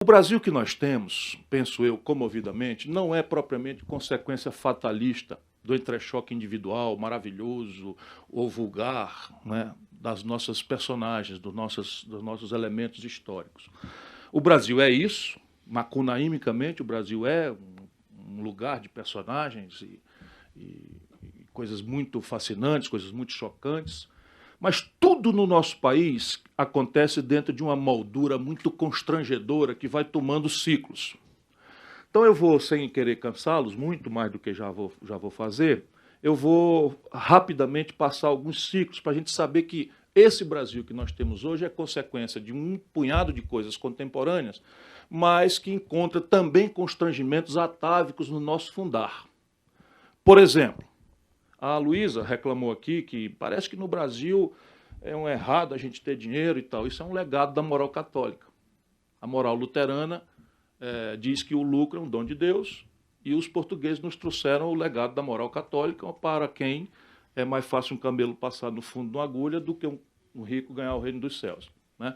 O Brasil que nós temos, penso eu, comovidamente, não é propriamente consequência fatalista do entrechoque individual maravilhoso ou vulgar, né, das nossas personagens, dos nossos elementos históricos. O Brasil é isso, macunaimicamente, o Brasil é um lugar de personagens e coisas muito fascinantes, coisas muito chocantes, mas tudo no nosso país acontece dentro de uma moldura muito constrangedora que vai tomando ciclos. Então eu vou, sem querer cansá-los, muito mais do que já vou fazer, eu vou rapidamente passar alguns ciclos para a gente saber que esse Brasil que nós temos hoje é consequência de um punhado de coisas contemporâneas, mas que encontra também constrangimentos atávicos no nosso fundar. Por exemplo, a Luísa reclamou aqui que parece que no Brasil é um errado a gente ter dinheiro e tal. Isso é um legado da moral católica. A moral luterana diz que o lucro é um dom de Deus e os portugueses nos trouxeram o legado da moral católica, para quem é mais fácil um camelo passar no fundo de uma agulha do que um rico ganhar o reino dos céus, né?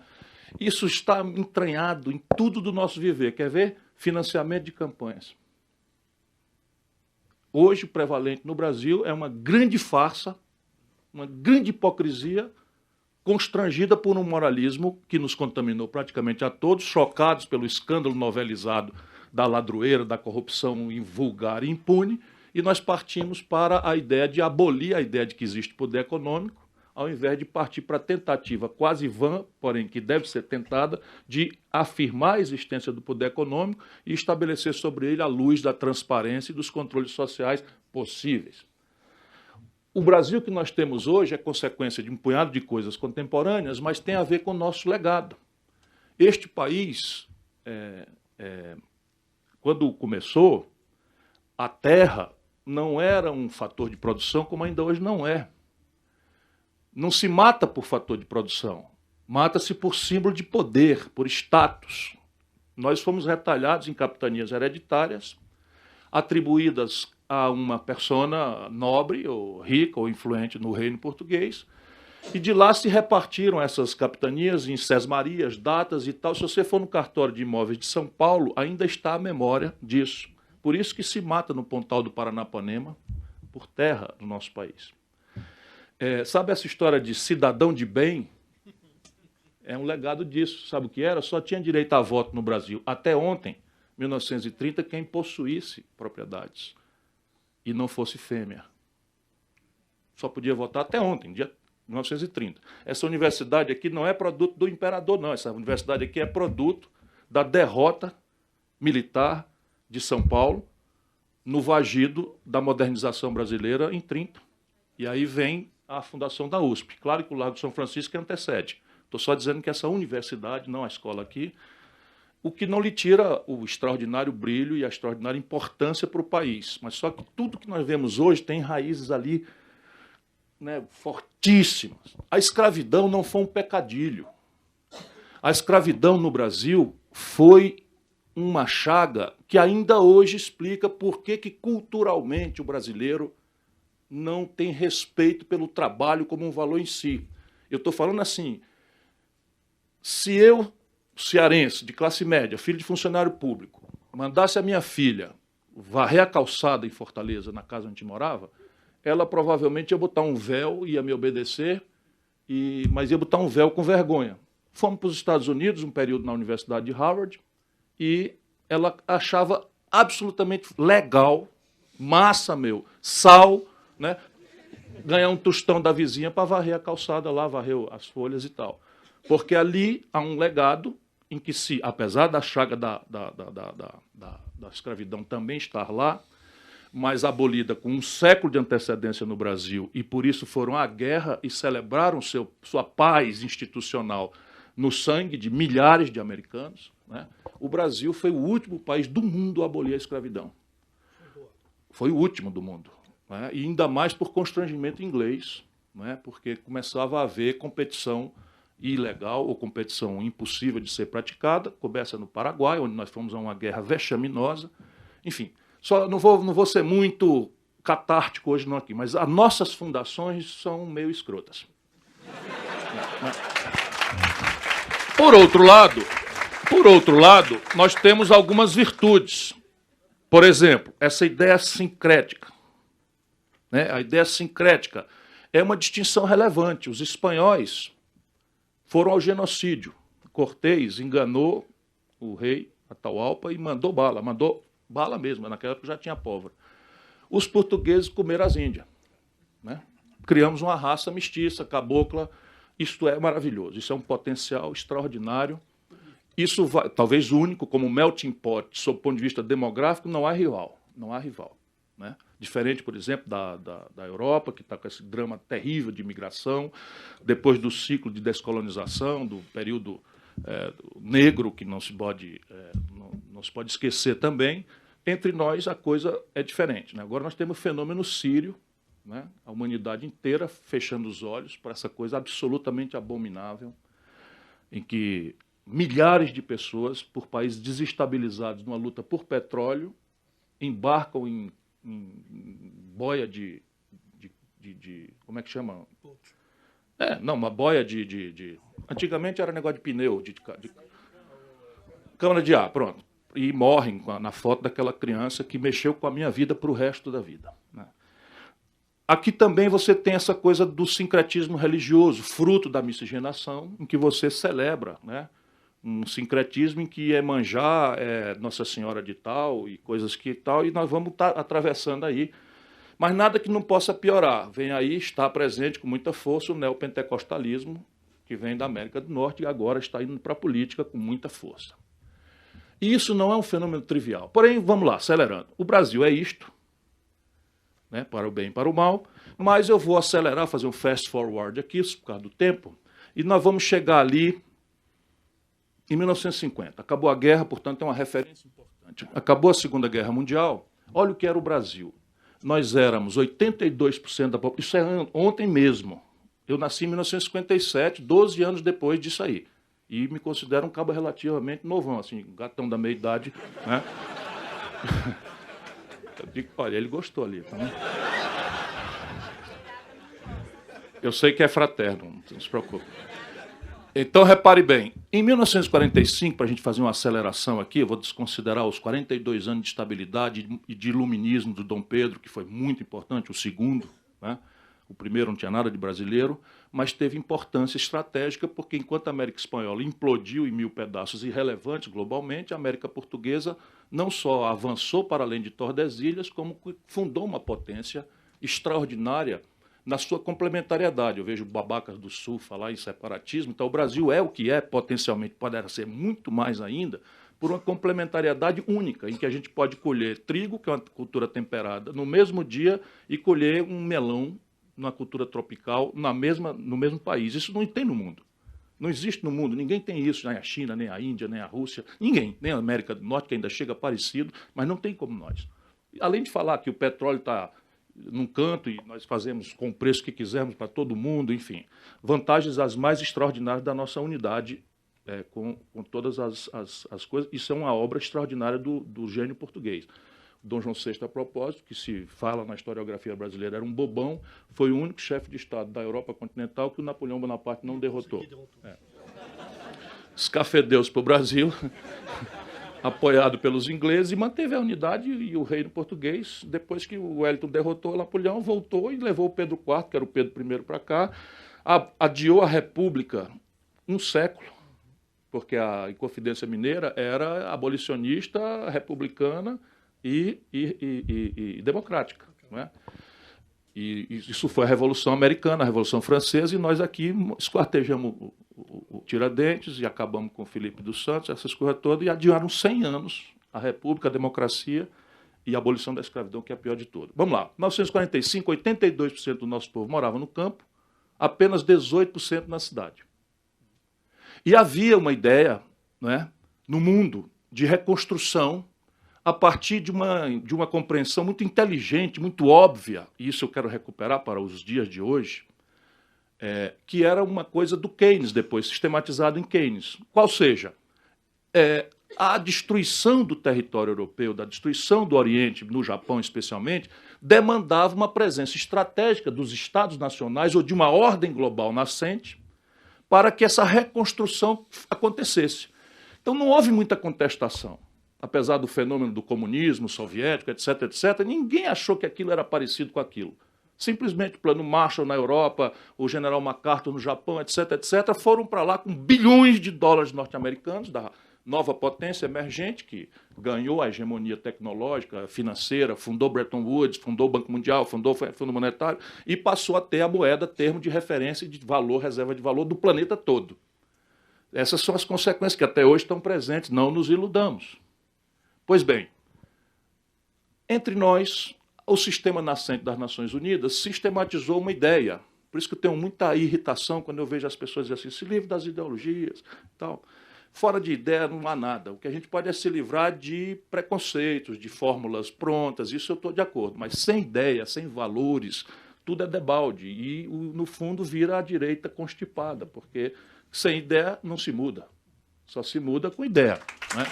Isso está entranhado em tudo do nosso viver. Quer ver? Financiamento de campanhas. Hoje, o prevalente no Brasil é uma grande farsa, uma grande hipocrisia, constrangida por um moralismo que nos contaminou praticamente a todos, chocados pelo escândalo novelizado da ladroeira, da corrupção vulgar e impune, e nós partimos para a ideia de abolir a ideia de que existe poder econômico, ao invés de partir para a tentativa quase vã, porém que deve ser tentada, de afirmar a existência do poder econômico e estabelecer sobre ele a luz da transparência e dos controles sociais possíveis. O Brasil que nós temos hoje é consequência de um punhado de coisas contemporâneas, mas tem a ver com o nosso legado. Este país, quando começou, a terra não era um fator de produção, como ainda hoje não é. Não se mata por fator de produção, mata-se por símbolo de poder, por status. Nós fomos retalhados em capitanias hereditárias, atribuídas a uma persona nobre, ou rica, ou influente no reino português, e de lá se repartiram essas capitanias em sesmarias, datas e tal. Se você for no cartório de imóveis de São Paulo, ainda está a memória disso. Por isso que se mata no Pontal do Paranapanema, por terra do nosso país. Sabe essa história de cidadão de bem? É um legado disso. Sabe o que era? Só tinha direito a voto no Brasil, até ontem, 1930, quem possuísse propriedades e não fosse fêmea. Só podia votar até ontem, dia 1930. Essa universidade aqui não é produto do imperador, não. Essa universidade aqui é produto da derrota militar de São Paulo no vagido da modernização brasileira em 30. E aí vem a fundação da USP. Claro que o Largo de São Francisco antecede. Estou só dizendo que essa universidade, não a escola aqui, o que não lhe tira o extraordinário brilho e a extraordinária importância para o país. Mas só que tudo que nós vemos hoje tem raízes ali, né, fortíssimas. A escravidão não foi um pecadilho. A escravidão no Brasil foi uma chaga que ainda hoje explica por que culturalmente o brasileiro não tem respeito pelo trabalho como um valor em si. Eu estou falando assim, se eu, cearense, de classe média, filho de funcionário público, mandasse a minha filha varrer a calçada em Fortaleza, na casa onde morava, ela provavelmente ia botar um véu, ia me obedecer, mas ia botar um véu com vergonha. Fomos para os Estados Unidos, um período na Universidade de Harvard, e ela achava absolutamente legal, massa, sal, né, ganhar um tostão da vizinha para varrer a calçada lá, varrer as folhas e tal. Porque ali há um legado em que, apesar da chaga da escravidão também estar lá, mas abolida com um século de antecedência no Brasil, e por isso foram à guerra e celebraram sua paz institucional no sangue de milhares de americanos, né? O Brasil foi o último país do mundo a abolir a escravidão. Foi o último do mundo, né? E ainda mais por constrangimento inglês, né? Porque começava a haver competição ilegal ou competição impossível de ser praticada. Começa no Paraguai, onde nós fomos a uma guerra vexaminosa. Enfim, só não vou ser muito catártico hoje não aqui, mas as nossas fundações são meio escrotas. Por outro Por outro lado, nós temos algumas virtudes. Por exemplo, essa ideia sincrética. Né? A ideia sincrética é uma distinção relevante. Os espanhóis foram ao genocídio. Cortés enganou o rei Atahualpa e mandou bala mesmo, naquela época já tinha pólvora. Os portugueses comeram as índias. Né? Criamos uma raça mestiça, cabocla. Isto é maravilhoso, isso é um potencial extraordinário. Isso vai, talvez único, como melting pot, sob o ponto de vista demográfico, não há rival. Não há rival. Né? Diferente, por exemplo, da Europa, que está com esse drama terrível de imigração, depois do ciclo de descolonização, do período negro, que não se pode esquecer também. Entre nós, a coisa é diferente. Né? Agora nós temos o fenômeno sírio, né? A humanidade inteira fechando os olhos para essa coisa absolutamente abominável, em que milhares de pessoas, por países desestabilizados numa luta por petróleo, embarcam em boia de como é que chama? Uma boia de... Antigamente era negócio de pneu, de câmara de ar, pronto. E morrem na foto daquela criança que mexeu com a minha vida para o resto da vida. Né? Aqui também você tem essa coisa do sincretismo religioso, fruto da miscigenação, em que você celebra, né? Um sincretismo em que Iemanjá é Nossa Senhora de tal e coisas que tal, e nós vamos estar atravessando aí. Mas nada que não possa piorar. Vem aí, está presente com muita força o neopentecostalismo, que vem da América do Norte e agora está indo para a política com muita força. E isso não é um fenômeno trivial. Porém, vamos lá, acelerando. O Brasil é isto, né, para o bem e para o mal, mas eu vou acelerar, fazer um fast forward aqui, por causa do tempo, e nós vamos chegar ali em 1950. Acabou a guerra, portanto, é uma referência importante. Acabou a Segunda Guerra Mundial, olha o que era o Brasil. Nós éramos 82% da população, isso é ontem mesmo. Eu nasci em 1957, 12 anos depois disso aí. E me considero um cabo relativamente novão, assim, gatão da meia-idade, né? Eu digo, olha, ele gostou ali. Tá, né? Eu sei que é fraterno, não se preocupe. Então, repare bem, em 1945, para a gente fazer uma aceleração aqui, eu vou desconsiderar os 42 anos de estabilidade e de iluminismo do Dom Pedro, que foi muito importante, o segundo, né? O primeiro não tinha nada de brasileiro, mas teve importância estratégica, porque enquanto a América Espanhola implodiu em 1000 pedaços irrelevantes globalmente, a América Portuguesa não só avançou para além de Tordesilhas, como fundou uma potência extraordinária na sua complementariedade. Eu vejo babacas do Sul falar em separatismo, então o Brasil é o que é, potencialmente poderá ser muito mais ainda, por uma complementariedade única, em que a gente pode colher trigo, que é uma cultura temperada, no mesmo dia, e colher um melão numa cultura tropical no mesmo país. Isso não tem no mundo. Não existe no mundo, ninguém tem isso, nem a China, nem a Índia, nem a Rússia, ninguém, nem a América do Norte, que ainda chega parecido, mas não tem como nós. Além de falar que o petróleo está num canto e nós fazemos com o preço que quisermos para todo mundo, enfim, vantagens as mais extraordinárias da nossa unidade, com todas as coisas. Isso é uma obra extraordinária do gênio português. Dom João VI, a propósito, que se fala na historiografia brasileira, era um bobão, foi o único chefe de Estado da Europa continental que o Napoleão Bonaparte não derrotou. Escafedeu-se para o Brasil, apoiado pelos ingleses, e manteve a unidade e o reino português. Depois que o Wellington derrotou o Napoleão, voltou e levou o Pedro IV, que era o Pedro I, para cá, adiou a República um século, porque a Inconfidência Mineira era abolicionista, republicana e democrática. Não é? E isso foi a Revolução Americana, a Revolução Francesa, e nós aqui esquartejamos o Tiradentes e acabamos com o Felipe dos Santos, essas coisas todas, e adiaram 100 anos a República, a democracia e a abolição da escravidão, que é a pior de tudo. Vamos lá. Em 1945, 82% do nosso povo morava no campo, apenas 18% na cidade. E havia uma ideia, não é, no mundo de reconstrução a partir de uma compreensão muito inteligente, muito óbvia, e isso eu quero recuperar para os dias de hoje, que era uma coisa do Keynes, depois sistematizado em Keynes. Qual seja, a destruição do território europeu, da destruição do Oriente, no Japão especialmente, demandava uma presença estratégica dos Estados nacionais ou de uma ordem global nascente para que essa reconstrução acontecesse. Então não houve muita contestação. Apesar do fenômeno do comunismo soviético, etc., etc., ninguém achou que aquilo era parecido com aquilo. Simplesmente o plano Marshall na Europa, o general MacArthur no Japão, etc., etc., foram para lá com bilhões de dólares norte-americanos, da nova potência emergente, que ganhou a hegemonia tecnológica, financeira, fundou Bretton Woods, fundou o Banco Mundial, fundou o Fundo Monetário, e passou a ter a moeda termo de referência de valor, reserva de valor do planeta todo. Essas são as consequências que até hoje estão presentes, não nos iludamos. Pois bem, entre nós, o sistema nascente das Nações Unidas sistematizou uma ideia. Por isso que eu tenho muita irritação quando eu vejo as pessoas dizerem assim, se livre das ideologias e tal. Fora de ideia não há nada. O que a gente pode é se livrar de preconceitos, de fórmulas prontas, isso eu estou de acordo. Mas sem ideia, sem valores, tudo é debalde. E, no fundo, vira a direita constipada, porque sem ideia não se muda. Só se muda com ideia. Né?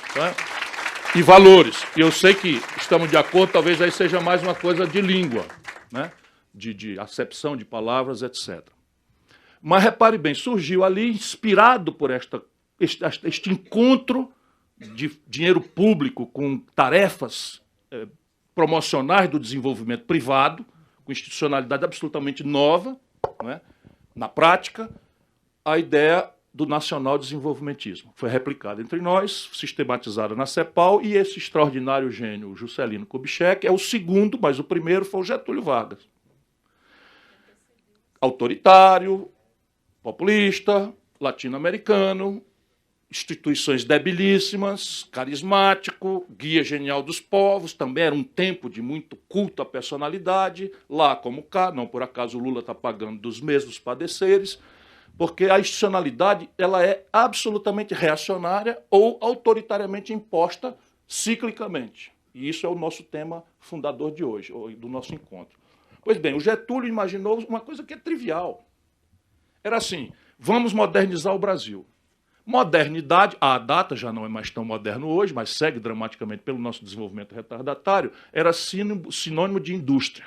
E valores. E eu sei que estamos de acordo, talvez aí seja mais uma coisa de língua, né? de acepção de palavras, etc. Mas repare bem, surgiu ali, inspirado por este encontro de dinheiro público com tarefas promocionais do desenvolvimento privado, com institucionalidade absolutamente nova, né? Na prática, a ideia do nacional desenvolvimentismo. Foi replicada entre nós, sistematizada na CEPAL, e esse extraordinário gênio, Juscelino Kubitschek, é o segundo, mas o primeiro foi o Getúlio Vargas. Autoritário, populista, latino-americano, instituições debilíssimas, carismático, guia genial dos povos, também era um tempo de muito culto à personalidade, lá como cá, não por acaso o Lula está pagando dos mesmos padeceres, porque a institucionalidade ela é absolutamente reacionária ou autoritariamente imposta ciclicamente. E isso é o nosso tema fundador de hoje, do nosso encontro. Pois bem, o Getúlio imaginou uma coisa que é trivial. Era assim, vamos modernizar o Brasil. Modernidade, a data já não é mais tão moderno hoje, mas segue dramaticamente pelo nosso desenvolvimento retardatário, era sinônimo de indústria.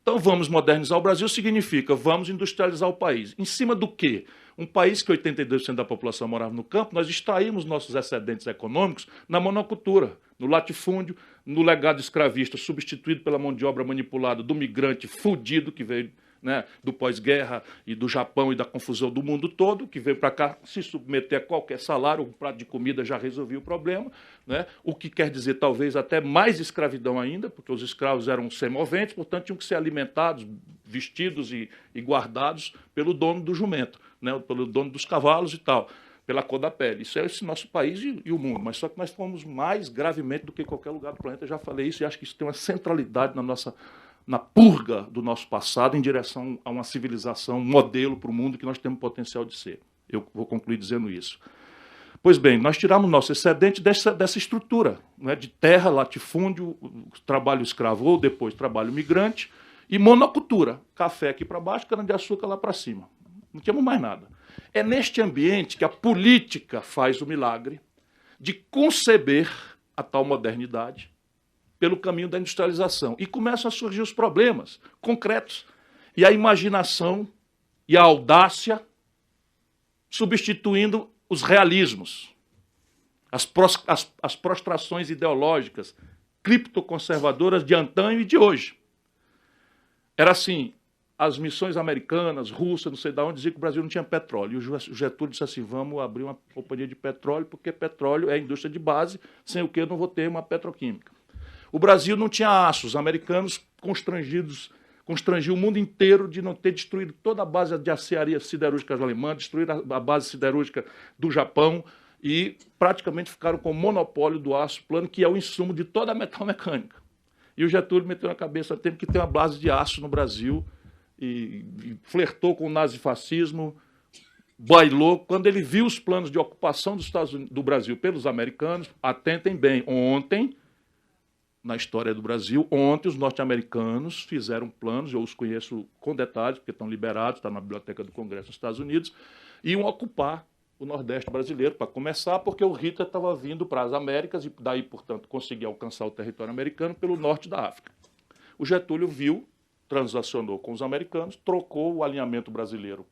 Então, vamos modernizar o Brasil significa vamos industrializar o país. Em cima do quê? Um país que 82% da população morava no campo, nós extraímos nossos excedentes econômicos na monocultura, no latifúndio, no legado escravista substituído pela mão de obra manipulada do migrante fudido que veio, né, do pós-guerra e do Japão e da confusão do mundo todo, que veio para cá se submeter a qualquer salário, um prato de comida já resolvia o problema, né, o que quer dizer talvez até mais escravidão ainda, porque os escravos eram semoventes, portanto tinham que ser alimentados, vestidos e guardados pelo dono do jumento, né, pelo dono dos cavalos e tal, pela cor da pele. Isso é esse nosso país e o mundo, mas só que nós fomos mais gravemente do que qualquer lugar do planeta, eu já falei isso e acho que isso tem uma centralidade na purga do nosso passado em direção a uma civilização modelo para o mundo que nós temos potencial de ser. Eu vou concluir dizendo isso. Pois bem, nós tiramos nosso excedente dessa estrutura, né, de terra, latifúndio, trabalho escravo ou depois trabalho migrante e monocultura. Café aqui para baixo, cana-de-açúcar lá para cima. Não tínhamos mais nada. É neste ambiente que a política faz o milagre de conceber a tal modernidade pelo caminho da industrialização. E começam a surgir os problemas concretos. E a imaginação e a audácia substituindo os realismos, as prostrações ideológicas criptoconservadoras de antanho e de hoje. Era assim, as missões americanas, russas, não sei de onde, diziam que o Brasil não tinha petróleo. E o Getúlio disse assim, vamos abrir uma companhia de petróleo, porque petróleo é indústria de base, sem o que eu não vou ter uma petroquímica. O Brasil não tinha aço, os americanos constrangiam o mundo inteiro de não ter destruído toda a base de aciaria siderúrgica alemã, destruíram a base siderúrgica do Japão e praticamente ficaram com o monopólio do aço plano, que é o insumo de toda a metalmecânica. E o Getúlio meteu na cabeça, tem que ter uma base de aço no Brasil e flertou com o nazifascismo, bailou. Quando ele viu os planos de ocupação do Brasil pelos americanos, atentem bem, ontem, na história do Brasil, ontem os norte-americanos fizeram planos, eu os conheço com detalhes, porque estão liberados, está na Biblioteca do Congresso dos Estados Unidos, iam ocupar o Nordeste brasileiro, para começar, porque o Hitler estava vindo para as Américas e daí, portanto, conseguia alcançar o território americano pelo norte da África. O Getúlio viu, transacionou com os americanos, trocou o alinhamento brasileiro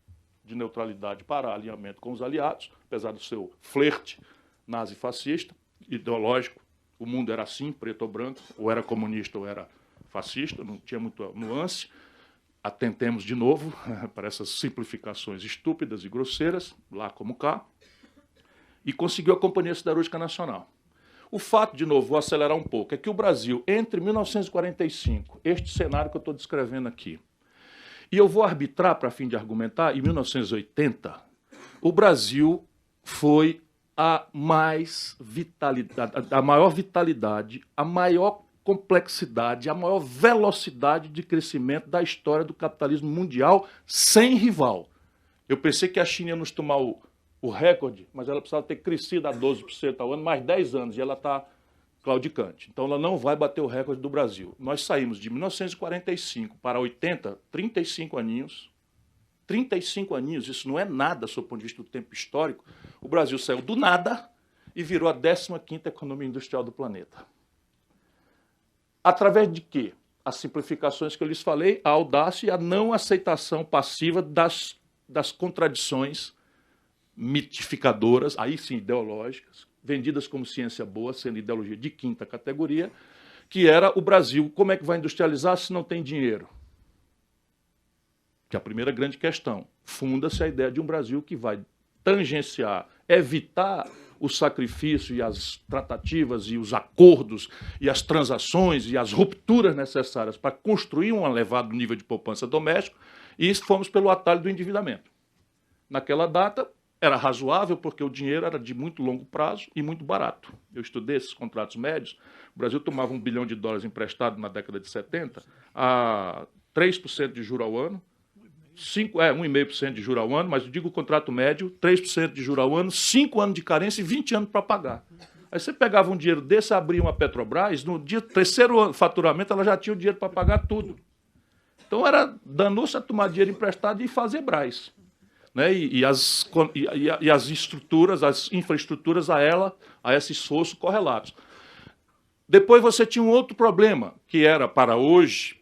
de neutralidade para alinhamento com os aliados, apesar do seu flerte nazi-fascista, ideológico. O mundo era assim, preto ou branco, ou era comunista ou era fascista, não tinha muita nuance. Atentemos de novo para essas simplificações estúpidas e grosseiras, lá como cá, e conseguiu a Companhia Siderúrgica Nacional. O fato, de novo, vou acelerar um pouco, é que o Brasil, entre 1945, este cenário que eu estou descrevendo aqui, e eu vou arbitrar para fim de argumentar, em 1980, o Brasil foi a maior vitalidade, a maior complexidade, a maior velocidade de crescimento da história do capitalismo mundial, sem rival. Eu pensei que a China ia nos tomar o recorde, mas ela precisava ter crescido a 12% ao ano, mais 10 anos, e ela está claudicante. Então ela não vai bater o recorde do Brasil. Nós saímos de 1945 para 80, 35 aninhos. 35 aninhos, isso não é nada, sob o ponto de vista do tempo histórico. O Brasil saiu do nada e virou a 15ª economia industrial do planeta. Através de quê? As simplificações que eu lhes falei, a audácia e a não aceitação passiva das contradições mitificadoras, aí sim ideológicas, vendidas como ciência boa, sendo ideologia de 5ª categoria, que era o Brasil. Como é que vai industrializar se não tem dinheiro? Que é a primeira grande questão. Funda-se a ideia de um Brasil que vai tangenciar, evitar o sacrifício e as tratativas e os acordos e as transações e as rupturas necessárias para construir um elevado nível de poupança doméstico, e fomos pelo atalho do endividamento. Naquela data, era razoável porque o dinheiro era de muito longo prazo e muito barato. Eu estudei esses contratos médios. O Brasil tomava $1 bilhão emprestado na década de 70 a 3% de juro ao ano, 1,5% de juro ao ano, mas eu digo o contrato médio, 3% de juro ao ano, 5 anos de carência e 20 anos para pagar. Aí você pegava um dinheiro desse, abria uma Petrobras, no dia terceiro faturamento ela já tinha o dinheiro para pagar tudo. Então danou-se a tomar dinheiro emprestado e fazer Brás. Né? E as estruturas, as infraestruturas a esse esforço correlatos. Depois você tinha um outro problema, que era para hoje,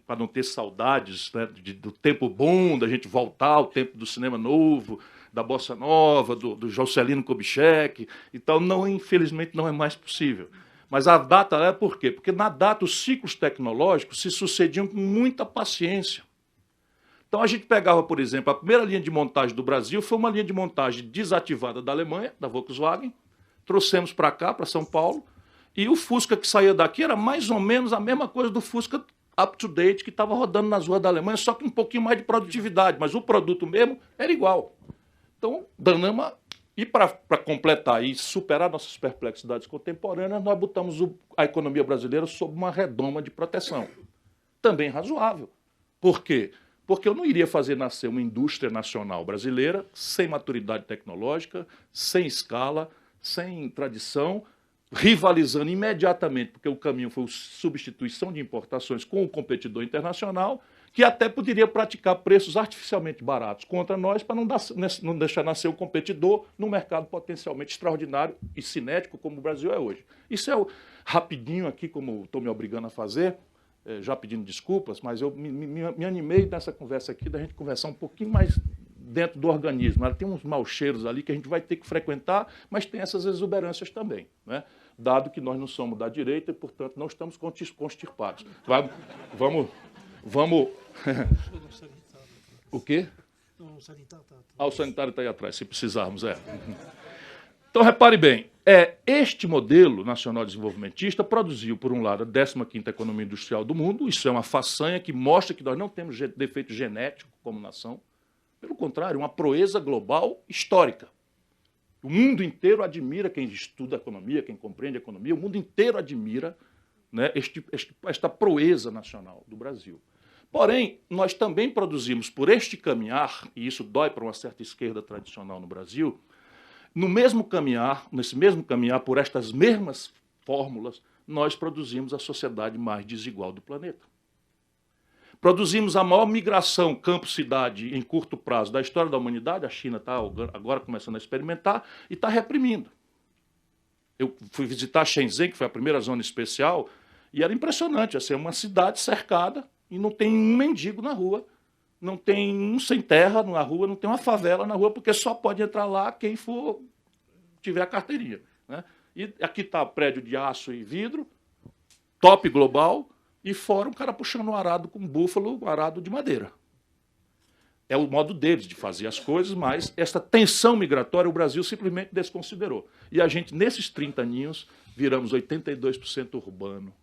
para não ter saudades, né, do tempo bom, da gente voltar ao tempo do cinema novo, da bossa nova, do Juscelino Kubitschek e tal, infelizmente não é mais possível. Mas a data é por quê? Porque na data os ciclos tecnológicos se sucediam com muita paciência. Então a gente pegava, por exemplo, a primeira linha de montagem do Brasil foi uma linha de montagem desativada da Alemanha, da Volkswagen, trouxemos para cá, para São Paulo, e o Fusca que saía daqui era mais ou menos a mesma coisa do Fusca up-to-date que estava rodando nas ruas da Alemanha, só que um pouquinho mais de produtividade, mas o produto mesmo era igual. Então, danamos, e para completar e superar nossas perplexidades contemporâneas, nós botamos a economia brasileira sob uma redoma de proteção. Também razoável. Por quê? Porque eu não iria fazer nascer uma indústria nacional brasileira sem maturidade tecnológica, sem escala, sem tradição, rivalizando imediatamente, porque o caminho foi a substituição de importações com o competidor internacional, que até poderia praticar preços artificialmente baratos contra nós para não deixar nascer o competidor num mercado potencialmente extraordinário e cinético como o Brasil é hoje. Isso é rapidinho aqui, como estou me obrigando a fazer, já pedindo desculpas, mas eu me animei nessa conversa aqui, da gente conversar um pouquinho mais dentro do organismo. Ela tem uns maus cheiros ali que a gente vai ter que frequentar, mas tem essas exuberâncias também, né? Dado que nós não somos da direita e, portanto, não estamos constipados. Vamos... O quê? O sanitário está aí atrás, se precisarmos, Então, repare bem, este modelo nacional desenvolvimentista produziu, por um lado, a 15ª economia industrial do mundo. Isso é uma façanha que mostra que nós não temos defeito genético como nação. Pelo contrário, uma proeza global histórica. O mundo inteiro admira quem estuda economia, quem compreende economia, o mundo inteiro admira, né, esta proeza nacional do Brasil. Porém, nós também produzimos por este caminhar, e isso dói para uma certa esquerda tradicional no Brasil, nesse mesmo caminhar, por estas mesmas fórmulas, nós produzimos a sociedade mais desigual do planeta. Produzimos a maior migração campo-cidade em curto prazo da história da humanidade. A China está agora começando a experimentar e está reprimindo. Eu fui visitar Shenzhen, que foi a primeira zona especial, e era impressionante. Assim, é uma cidade cercada e não tem um mendigo na rua, não tem um sem terra na rua, não tem uma favela na rua, porque só pode entrar lá quem tiver a carteirinha. né? E aqui está prédio de aço e vidro, top global, e fora um cara puxando um arado com búfalo, um arado de madeira. É o modo deles de fazer as coisas, mas essa tensão migratória o Brasil simplesmente desconsiderou. E a gente, nesses 30 aninhos, viramos 82% urbano.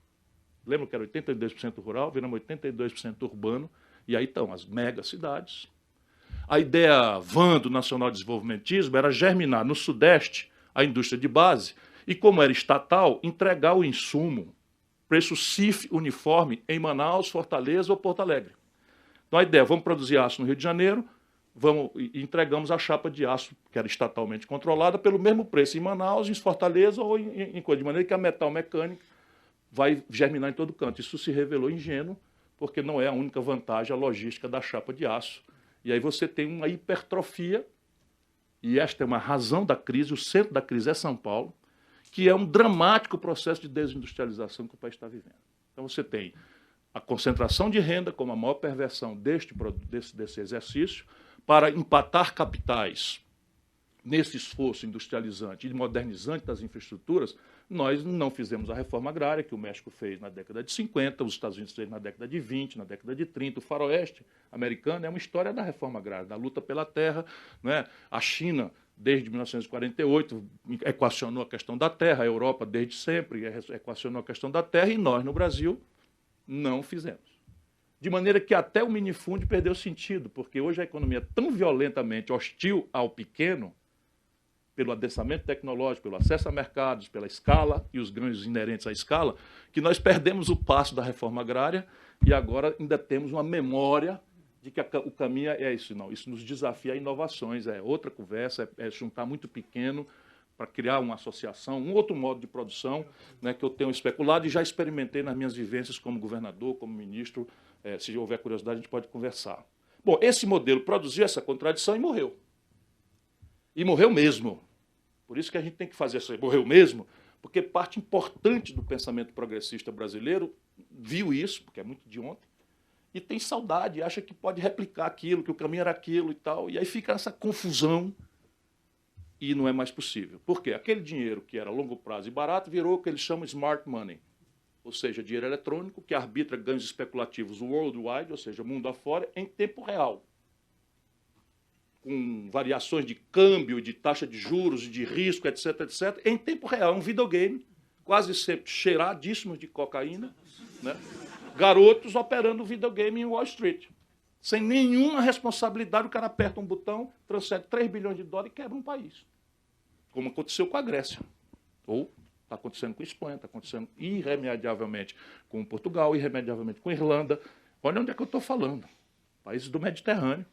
Lembra que era 82% rural? Viramos 82% urbano. E aí estão as megacidades. A ideia van do nacional desenvolvimentismo era germinar no Sudeste a indústria de base e, como era estatal, entregar o insumo, preço CIF uniforme, em Manaus, Fortaleza ou Porto Alegre. Então a ideia, vamos produzir aço no Rio de Janeiro, e entregamos a chapa de aço, que era estatalmente controlada, pelo mesmo preço em Manaus, em Fortaleza ou em coisa, de maneira que a metal mecânica vai germinar em todo canto. Isso se revelou ingênuo, porque não é a única vantagem a logística da chapa de aço. E aí você tem uma hipertrofia, e esta é uma razão da crise, o centro da crise é São Paulo, que é um dramático processo de desindustrialização que o país está vivendo. Então você tem a concentração de renda como a maior perversão desse exercício para empatar capitais nesse esforço industrializante e modernizante das infraestruturas. Nós não fizemos a reforma agrária que o México fez na década de 50, os Estados Unidos fez na década de 20, na década de 30. O faroeste americano é uma história da reforma agrária, da luta pela terra, né? A China, desde 1948, equacionou a questão da terra, a Europa, desde sempre, equacionou a questão da terra, e nós, no Brasil, não fizemos. De maneira que até o minifúndio perdeu sentido, porque hoje a economia é tão violentamente hostil ao pequeno, pelo adensamento tecnológico, pelo acesso a mercados, pela escala e os ganhos inerentes à escala, que nós perdemos o passo da reforma agrária e agora ainda temos uma memória de que o caminho é isso. Não, isso nos desafia a inovações, é outra conversa, é juntar muito pequeno para criar uma associação, um outro modo de produção, né, que eu tenho especulado e já experimentei nas minhas vivências como governador, como ministro. Se houver curiosidade, a gente pode conversar. Bom, esse modelo produziu essa contradição e morreu. E morreu mesmo. Por isso que a gente tem que fazer isso aí, morreu mesmo, porque parte importante do pensamento progressista brasileiro viu isso, porque é muito de ontem, e tem saudade, acha que pode replicar aquilo, que o caminho era aquilo e tal, e aí fica essa confusão e não é mais possível. Por quê? Aquele dinheiro que era a longo prazo e barato virou o que eles chamam de smart money, ou seja, dinheiro eletrônico que arbitra ganhos especulativos worldwide, ou seja, mundo afora, em tempo real, com variações de câmbio, de taxa de juros, de risco, etc., etc., em tempo real. É um videogame, quase sempre cheiradíssimos de cocaína, né? Garotos operando videogame em Wall Street. Sem nenhuma responsabilidade, o cara aperta um botão, transfere 3 bilhões de dólares e quebra um país. Como aconteceu com a Grécia. Ou está acontecendo com a Espanha, está acontecendo irremediavelmente com Portugal, irremediavelmente com a Irlanda. Olha onde é que eu estou falando. Países do Mediterrâneo,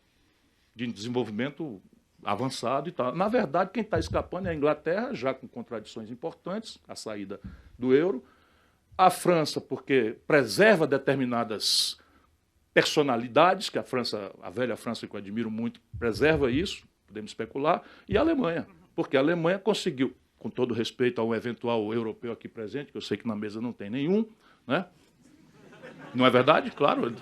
de desenvolvimento avançado e tal. Na verdade, quem está escapando é a Inglaterra, já com contradições importantes, a saída do euro. A França, porque preserva determinadas personalidades, que a França, a velha França, que eu admiro muito, preserva isso, podemos especular, e a Alemanha, porque a Alemanha conseguiu, com todo respeito ao eventual europeu aqui presente, que eu sei que na mesa não tem nenhum, né? Não é verdade? Claro.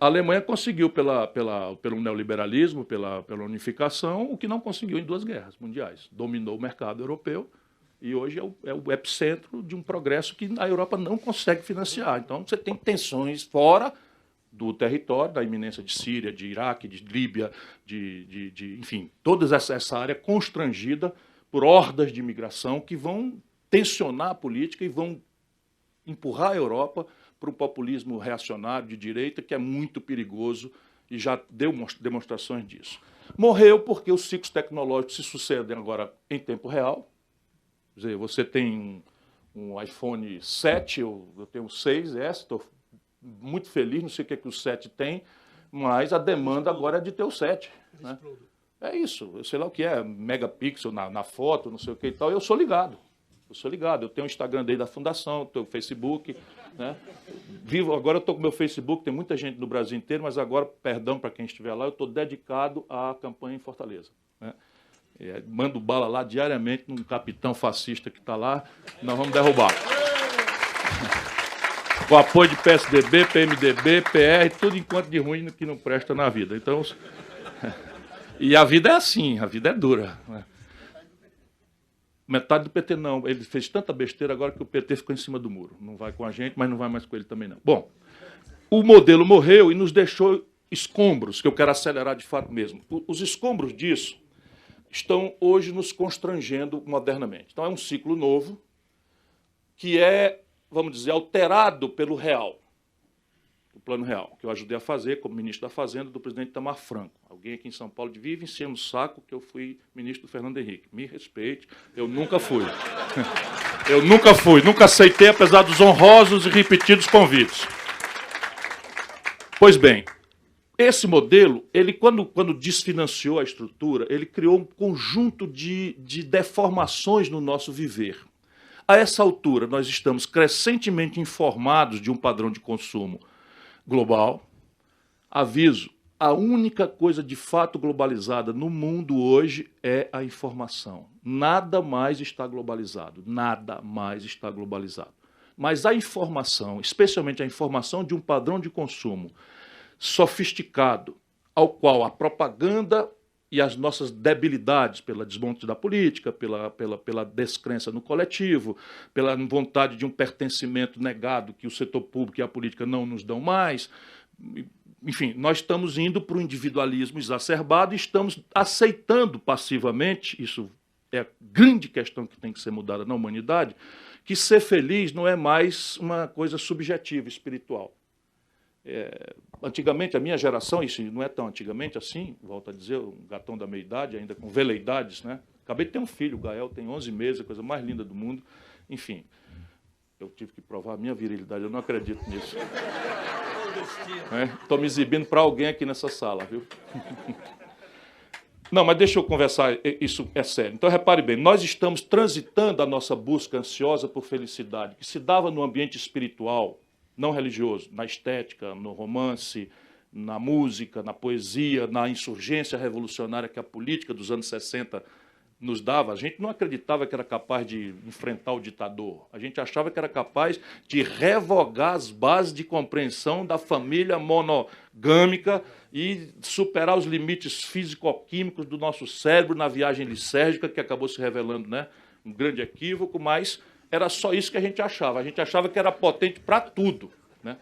A Alemanha conseguiu, pelo neoliberalismo, pela unificação, o que não conseguiu em 2 guerras mundiais. Dominou o mercado europeu e hoje é o epicentro de um progresso que a Europa não consegue financiar. Então, você tem tensões fora do território, da iminência de Síria, de Iraque, de Líbia, enfim, toda essa área constrangida por hordas de imigração que vão tensionar a política e vão empurrar a Europa para o populismo reacionário de direita, que é muito perigoso e já deu demonstrações disso. Morreu porque os ciclos tecnológicos se sucedem agora em tempo real. Quer dizer, você tem um iPhone 7, eu tenho um 6S, estou muito feliz, não sei o que o 7 tem, mas a demanda agora é de ter o 7. Né? É isso, eu sei lá o que é, megapixel na foto, não sei o que e tal, eu sou ligado. Eu tenho o Instagram dele da Fundação, tenho o Facebook, né? Agora eu estou com o meu Facebook, tem muita gente no Brasil inteiro, mas agora, perdão para quem estiver lá, eu estou dedicado à campanha em Fortaleza. Né? Mando bala lá diariamente num capitão fascista que está lá, nós vamos derrubar. Com apoio de PSDB, PMDB, PR, tudo enquanto de ruim que não presta na vida. Então, e a vida é assim, a vida é dura. Né? Metade do PT não. Ele fez tanta besteira agora que o PT ficou em cima do muro. Não vai com a gente, mas não vai mais com ele também não. Bom, o modelo morreu e nos deixou escombros, que eu quero acelerar de fato mesmo. Os escombros disso estão hoje nos constrangendo modernamente. Então é um ciclo novo que é, vamos dizer, alterado pelo real. O plano real, que eu ajudei a fazer como ministro da Fazenda do presidente Itamar Franco. Alguém aqui em São Paulo vive enchendo o saco que eu fui ministro do Fernando Henrique. Me respeite, eu nunca fui. Eu nunca fui, nunca aceitei, apesar dos honrosos e repetidos convites. Pois bem, esse modelo, ele quando desfinanciou a estrutura, ele criou um conjunto de deformações no nosso viver. A essa altura, nós estamos crescentemente informados de um padrão de consumo global. Aviso, a única coisa de fato globalizada no mundo hoje é a informação. Nada mais está globalizado, nada mais está globalizado. Mas a informação, especialmente a informação de um padrão de consumo sofisticado, ao qual a propaganda e as nossas debilidades pela desmonte da política, pela descrença no coletivo, pela vontade de um pertencimento negado que o setor público e a política não nos dão mais. Enfim, nós estamos indo para o individualismo exacerbado e estamos aceitando passivamente, isso é a grande questão que tem que ser mudada na humanidade, que ser feliz não é mais uma coisa subjetiva, espiritual. Antigamente, a minha geração, isso não é tão antigamente assim, volto a dizer, um gatão da meia-idade, ainda com veleidades, né? Acabei de ter um filho, o Gael tem 11 meses, a coisa mais linda do mundo. Enfim, eu tive que provar a minha virilidade, eu não acredito nisso. Estou me exibindo para alguém aqui nessa sala, viu? Não, mas deixa eu conversar, isso é sério. Então, repare bem, nós estamos transitando a nossa busca ansiosa por felicidade, que se dava no ambiente espiritual, não religioso, na estética, no romance, na música, na poesia, na insurgência revolucionária que a política dos anos 60 nos dava. A gente não acreditava que era capaz de enfrentar o ditador. A gente achava que era capaz de revogar as bases de compreensão da família monogâmica e superar os limites físico-químicos do nosso cérebro na viagem lisérgica, que acabou se revelando, né, um grande equívoco, mas era só isso que a gente achava. A gente achava que era potente para tudo, né?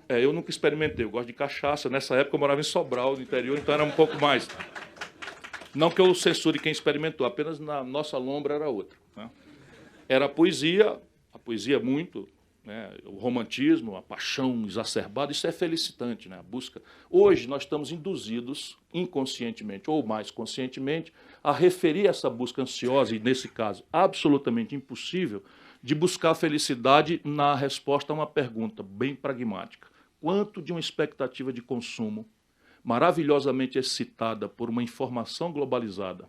Eu nunca experimentei, eu gosto de cachaça. Nessa época eu morava em Sobral, no interior, então era um pouco mais. Não que eu censure quem experimentou, apenas na nossa lombra era outra, né? Era a poesia muito, né? O romantismo, a paixão exacerbada, isso é felicitante, né? A busca. Hoje nós estamos induzidos, inconscientemente ou mais conscientemente, a referir essa busca ansiosa, e nesse caso absolutamente impossível, de buscar a felicidade na resposta a uma pergunta bem pragmática. Quanto de uma expectativa de consumo maravilhosamente excitada por uma informação globalizada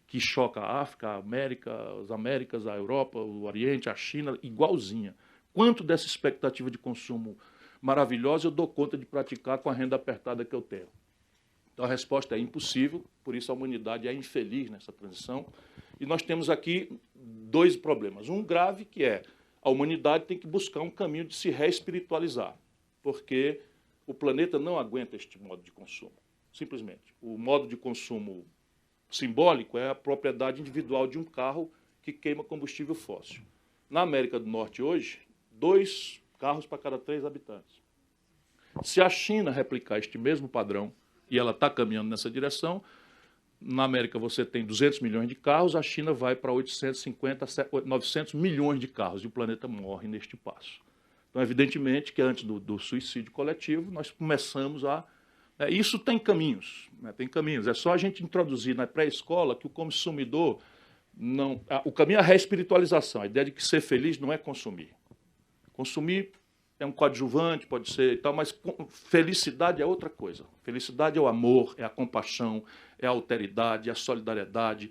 que choca a África, a América, as Américas, a Europa, o Oriente, a China, igualzinha. Quanto dessa expectativa de consumo maravilhosa eu dou conta de praticar com a renda apertada que eu tenho? Então a resposta é impossível, por isso a humanidade é infeliz nessa transição. E nós temos aqui dois problemas. Um grave, que é a humanidade tem que buscar um caminho de se reespiritualizar, porque o planeta não aguenta este modo de consumo, simplesmente. O modo de consumo simbólico é a propriedade individual de um carro que queima combustível fóssil. Na América do Norte hoje, 2 carros para cada 3 habitantes. Se a China replicar este mesmo padrão, e ela está caminhando nessa direção, na América você tem 200 milhões de carros, a China vai para 850, 900 milhões de carros, e o planeta morre neste passo. Então, evidentemente, que antes do suicídio coletivo, nós começamos a... isso tem caminhos, né? Tem caminhos. É só a gente introduzir na pré-escola que o consumidor não... O caminho é a reespiritualização, a ideia de que ser feliz não é consumir. Consumir é um coadjuvante, pode ser e tal, mas felicidade é outra coisa. Felicidade é o amor, é a compaixão, é a alteridade, é a solidariedade,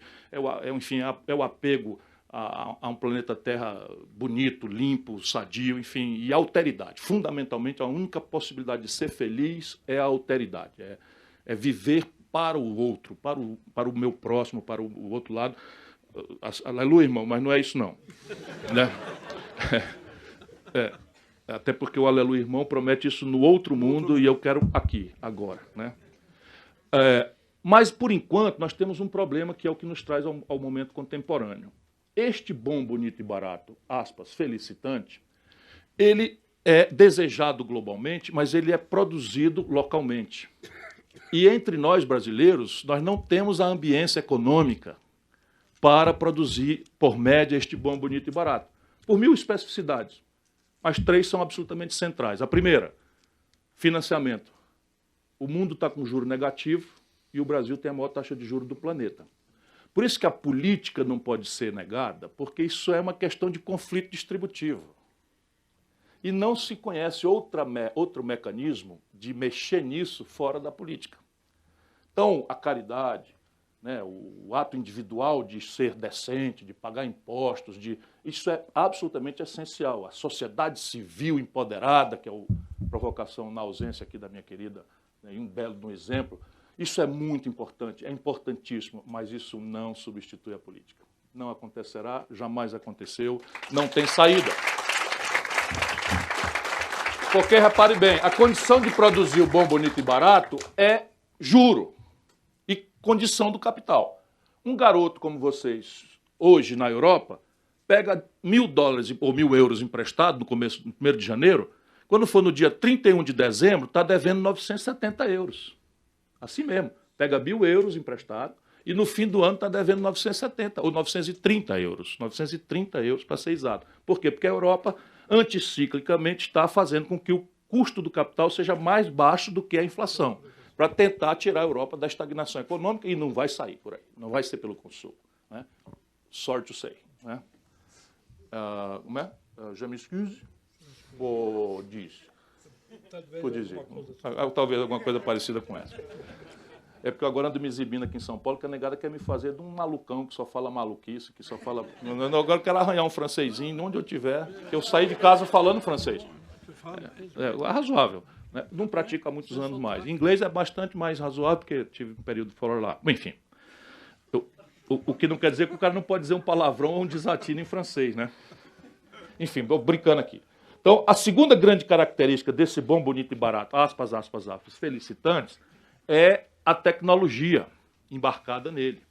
enfim, é o apego a um planeta Terra bonito, limpo, sadio, enfim, e a alteridade. Fundamentalmente, a única possibilidade de ser feliz é a alteridade, é viver para o outro, para o meu próximo, para o outro lado. Aleluia, irmão, mas não é isso não. Né? Até porque o Aleluia, irmão, promete isso no outro mundo e eu quero aqui, agora, né? Mas, por enquanto, nós temos um problema que é o que nos traz ao momento contemporâneo. este bom, bonito e barato, aspas, felicitante, ele é desejado globalmente, mas ele é produzido localmente. E entre nós brasileiros, nós não temos a ambiência econômica para produzir, por média, este bom, bonito e barato. Por 1000 especificidades. Mas 3 são absolutamente centrais. A primeira, financiamento. O mundo está com juro negativo e o Brasil tem a maior taxa de juros do planeta. Por isso que a política não pode ser negada, porque isso é uma questão de conflito distributivo. E não se conhece outro mecanismo de mexer nisso fora da política. Então, a caridade, né, o ato individual de ser decente, de pagar impostos, isso é absolutamente essencial. A sociedade civil empoderada, que é a provocação na ausência aqui da minha querida, né, um belo exemplo, isso é muito importante, é importantíssimo, mas isso não substitui a política. Não acontecerá, jamais aconteceu, não tem saída. Porque, repare bem, a condição de produzir o bom, bonito e barato é juro e condição do capital. Um garoto como vocês, hoje na Europa, pega $1.000 ou €1.000 emprestado no 1º de janeiro, quando for no dia 31 de dezembro, está devendo €970. Assim mesmo, pega €1.000 emprestado e no fim do ano está devendo 970 ou €930. €930 para ser exato. Por quê? Porque a Europa anticiclicamente está fazendo com que o custo do capital seja mais baixo do que a inflação, para tentar tirar a Europa da estagnação econômica, e não vai sair por aí, não vai ser pelo consumo. Né? Sorry to say. Né? Como é? Je m'excuse por dizer. Por dizer. Talvez alguma coisa parecida com essa. É porque eu agora ando me exibindo aqui em São Paulo, que a negada quer me fazer de um malucão que só fala maluquice, que só fala... Agora eu quero arranhar um francesinho onde eu estiver, que eu saí de casa falando francês. É razoável. Né? Não pratico há muitos anos mais. Inglês é bastante mais razoável, porque tive um período fora lá. Enfim, o que não quer dizer que o cara não pode dizer um palavrão ou um desatino em francês, né? Enfim, estou brincando aqui. Então, a segunda grande característica desse bom, bonito e barato, aspas, aspas, aspas, felicitantes, é a tecnologia embarcada nele.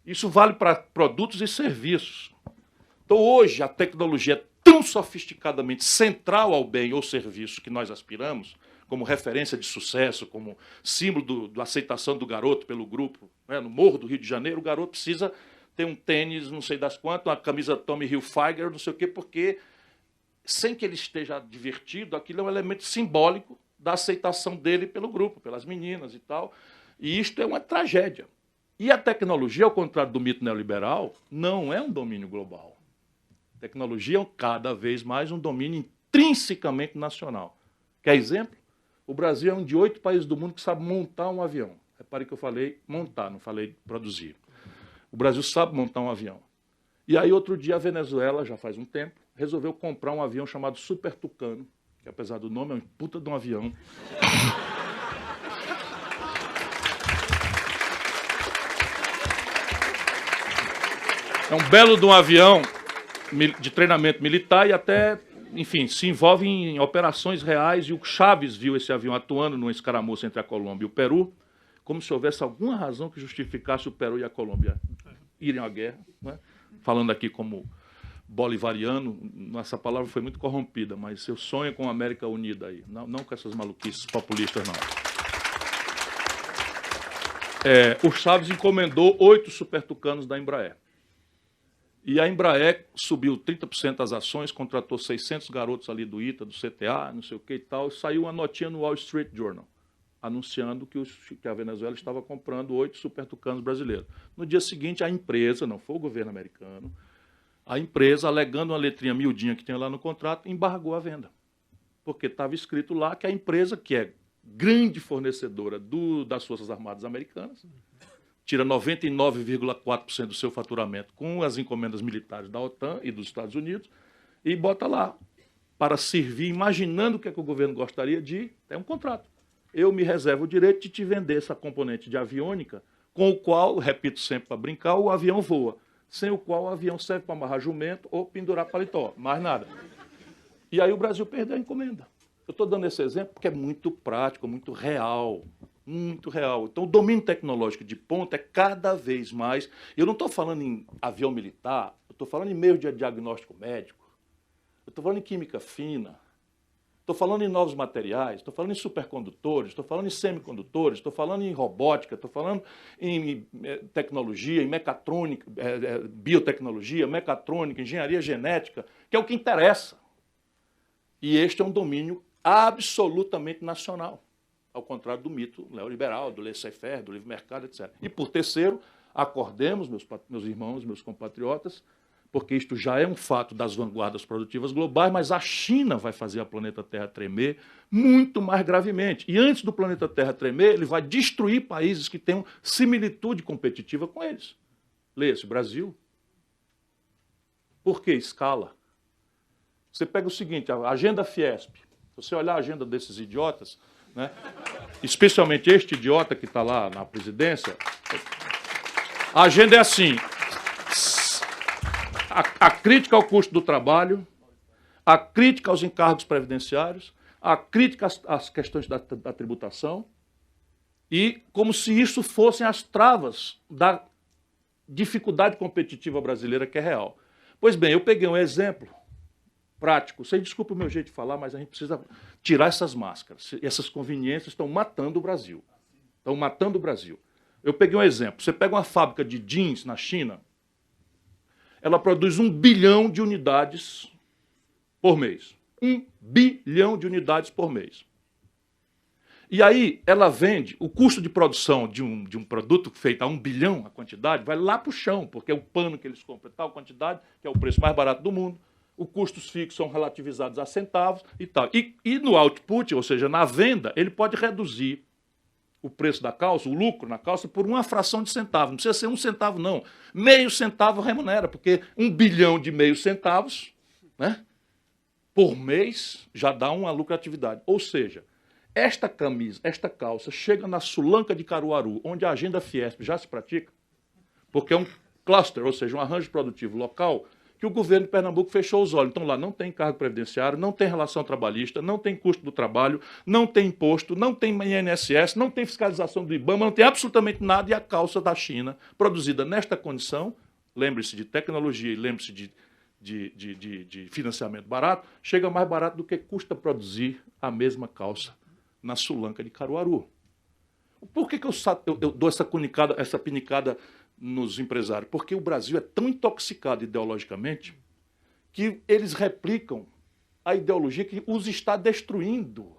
Isso vale para produtos e serviços. Então, hoje, a tecnologia é tão sofisticadamente central ao bem ou serviço que nós aspiramos, como referência de sucesso, como símbolo da aceitação do garoto pelo grupo. Né? No Morro do Rio de Janeiro, o garoto precisa ter um tênis, não sei das quantas, uma camisa Tommy Hilfiger, não sei o quê, porque, sem que ele esteja divertido, aquilo é um elemento simbólico da aceitação dele pelo grupo, pelas meninas e tal. E isto é uma tragédia. E a tecnologia, ao contrário do mito neoliberal, não é um domínio global. A tecnologia é cada vez mais um domínio intrinsecamente nacional. Quer exemplo? O Brasil é um de 8 países do mundo que sabe montar um avião. Repare que eu falei montar, não falei produzir. O Brasil sabe montar um avião. E aí, outro dia, a Venezuela, já faz um tempo, resolveu comprar um avião chamado Super Tucano, que apesar do nome é um puta de um avião. É um belo de um avião de treinamento militar e até, enfim, se envolve em operações reais. E o Chaves viu esse avião atuando numa escaramuça entre a Colômbia e o Peru, como se houvesse alguma razão que justificasse o Peru e a Colômbia irem à guerra. Né? Falando aqui como bolivariano, essa palavra foi muito corrompida, mas eu sonho com a América Unida aí, não com essas maluquices populistas, não. O Chaves encomendou 8 Super Tucanos da Embraer. E a Embraer subiu 30% as ações, contratou 600 garotos ali do ITA, do CTA, não sei o que e tal, e saiu uma notinha no Wall Street Journal, anunciando que a Venezuela estava comprando 8 Super Tucanos brasileiros. No dia seguinte, a empresa, não foi o governo americano, a empresa, alegando uma letrinha miudinha que tem lá no contrato, embargou a venda. Porque estava escrito lá que a empresa, que é grande fornecedora das Forças Armadas Americanas, tira 99,4% do seu faturamento com as encomendas militares da OTAN e dos Estados Unidos e bota lá para servir, imaginando o que é que o governo gostaria de... É um contrato. Eu me reservo o direito de te vender essa componente de aviônica, com o qual, repito sempre para brincar, o avião voa, sem o qual o avião serve para amarrar jumento ou pendurar paletó, mais nada. E aí o Brasil perdeu a encomenda. Eu estou dando esse exemplo porque é muito prático, muito real. muito real. Então, o domínio tecnológico de ponta é cada vez mais... Eu não estou falando em avião militar, eu estou falando em meio de diagnóstico médico, eu estou falando em química fina, estou falando em novos materiais, estou falando em supercondutores, estou falando em semicondutores, estou falando em robótica, estou falando em tecnologia, em mecatrônica, biotecnologia, mecatrônica, engenharia genética, que é o que interessa. E este é um domínio absolutamente nacional, ao contrário do mito neoliberal, do laissez-faire, do livre mercado, etc. E, por terceiro, acordemos, meus irmãos, meus compatriotas, porque isto já é um fato das vanguardas produtivas globais, mas a China vai fazer a planeta Terra tremer muito mais gravemente. E antes do planeta Terra tremer, ele vai destruir países que tenham similitude competitiva com eles. Leia-se, Brasil. Por que escala? Você pega o seguinte, a agenda Fiesp. Se você olhar a agenda desses idiotas, né, especialmente este idiota que está lá na presidência, a agenda é assim: a crítica ao custo do trabalho, a crítica aos encargos previdenciários, a crítica às questões da tributação, e como se isso fossem as travas da dificuldade competitiva brasileira, que é real. Pois bem, eu peguei um exemplo prático. Vocês desculpem o meu jeito de falar, mas a gente precisa tirar essas máscaras. Essas conveniências estão matando o Brasil. Estão matando o Brasil. Eu peguei um exemplo. Você pega uma fábrica de jeans na China, ela produz 1 bilhão de unidades por mês. 1 bilhão de unidades por mês. E aí ela vende, o custo de produção de um produto feito a 1 bilhão, a quantidade, vai lá para o chão, porque é o pano que eles compram, tal quantidade, que é o preço mais barato do mundo. Os custos fixos são relativizados a centavos e tal. E no output, ou seja, na venda, ele pode reduzir o preço da calça, o lucro na calça, por uma fração de centavo. Não precisa ser 1 centavo, não. Meio centavo remunera, porque 1 bilhão de meio centavos, né, por mês já dá uma lucratividade. Ou seja, esta camisa, esta calça, chega na Sulanca de Caruaru, onde a agenda Fiesp já se pratica, porque é um cluster, ou seja, um arranjo produtivo local, que o governo de Pernambuco fechou os olhos. Então lá não tem cargo previdenciário, não tem relação trabalhista, não tem custo do trabalho, não tem imposto, não tem INSS, não tem fiscalização do IBAMA, não tem absolutamente nada, e a calça da China, produzida nesta condição, lembre-se de tecnologia e lembre-se de financiamento barato, chega mais barato do que custa produzir a mesma calça na Sulanca de Caruaru. Por que eu dou essa pinicada nos empresários? Porque o Brasil é tão intoxicado ideologicamente que eles replicam a ideologia que os está destruindo.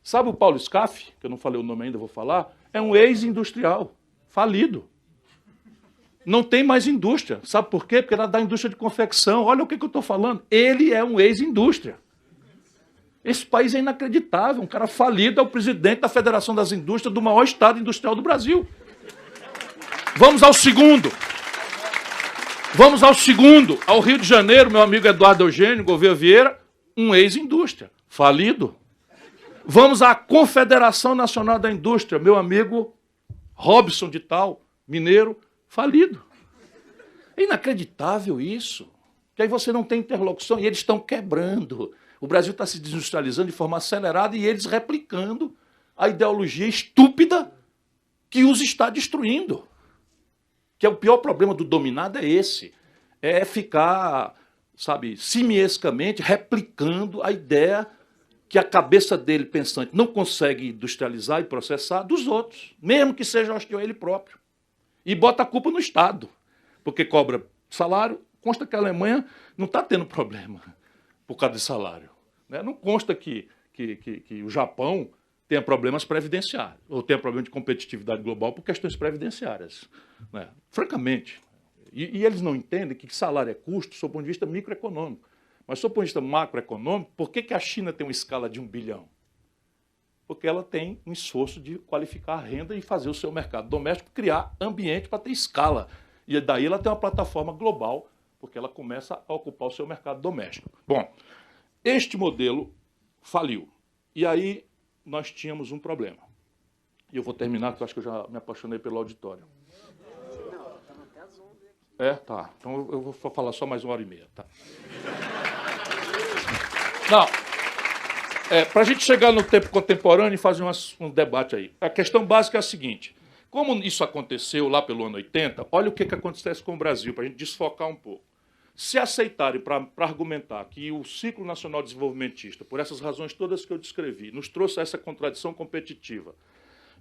Sabe o Paulo Scaff, que eu não falei o nome ainda, vou falar? É um ex-industrial, falido. Não tem mais indústria. Sabe por quê? Porque era da indústria de confecção. Olha o que eu estou falando. Ele é um ex-indústria. Esse país é inacreditável. Um cara falido é o presidente da Federação das Indústrias do maior estado industrial do Brasil. Vamos ao segundo. Vamos ao segundo. Ao Rio de Janeiro, meu amigo Eduardo Eugênio Gouveia Vieira, um ex-indústria, falido. Vamos à Confederação Nacional da Indústria, meu amigo Robson de Tal, mineiro, falido. É inacreditável isso. Que aí você não tem interlocução e eles estão quebrando. O Brasil está se desindustrializando de forma acelerada e eles replicando a ideologia estúpida que os está destruindo. Que é o pior problema do dominado, é esse. É ficar, sabe, simiescamente replicando a ideia que a cabeça dele pensante não consegue industrializar e processar dos outros, mesmo que seja hostil a ele próprio. E bota a culpa no Estado, porque cobra salário. Consta que a Alemanha não está tendo problema por causa de salário. Né? Não consta que o Japão tenha problemas previdenciários, ou tenha problema de competitividade global por questões previdenciárias. Né? Francamente. E eles não entendem que salário é custo, sob o ponto de vista microeconômico. Mas, sob o ponto de vista macroeconômico, por que a China tem uma escala de 1 bilhão? Porque ela tem um esforço de qualificar a renda e fazer o seu mercado doméstico, criar ambiente para ter escala. E daí ela tem uma plataforma global, porque ela começa a ocupar o seu mercado doméstico. Bom, este modelo faliu. E aí nós tínhamos um problema. E eu vou terminar, porque eu acho que eu já me apaixonei pelo auditório. É, tá. Então eu vou falar só mais 1h30, tá? Não. Para a gente chegar no tempo contemporâneo e fazer um debate aí. A questão básica é a seguinte: como isso aconteceu lá pelo ano 80, olha o que acontece com o Brasil, para a gente desfocar um pouco. Se aceitarem para argumentar que o ciclo nacional desenvolvimentista, por essas razões todas que eu descrevi, nos trouxe essa contradição competitiva,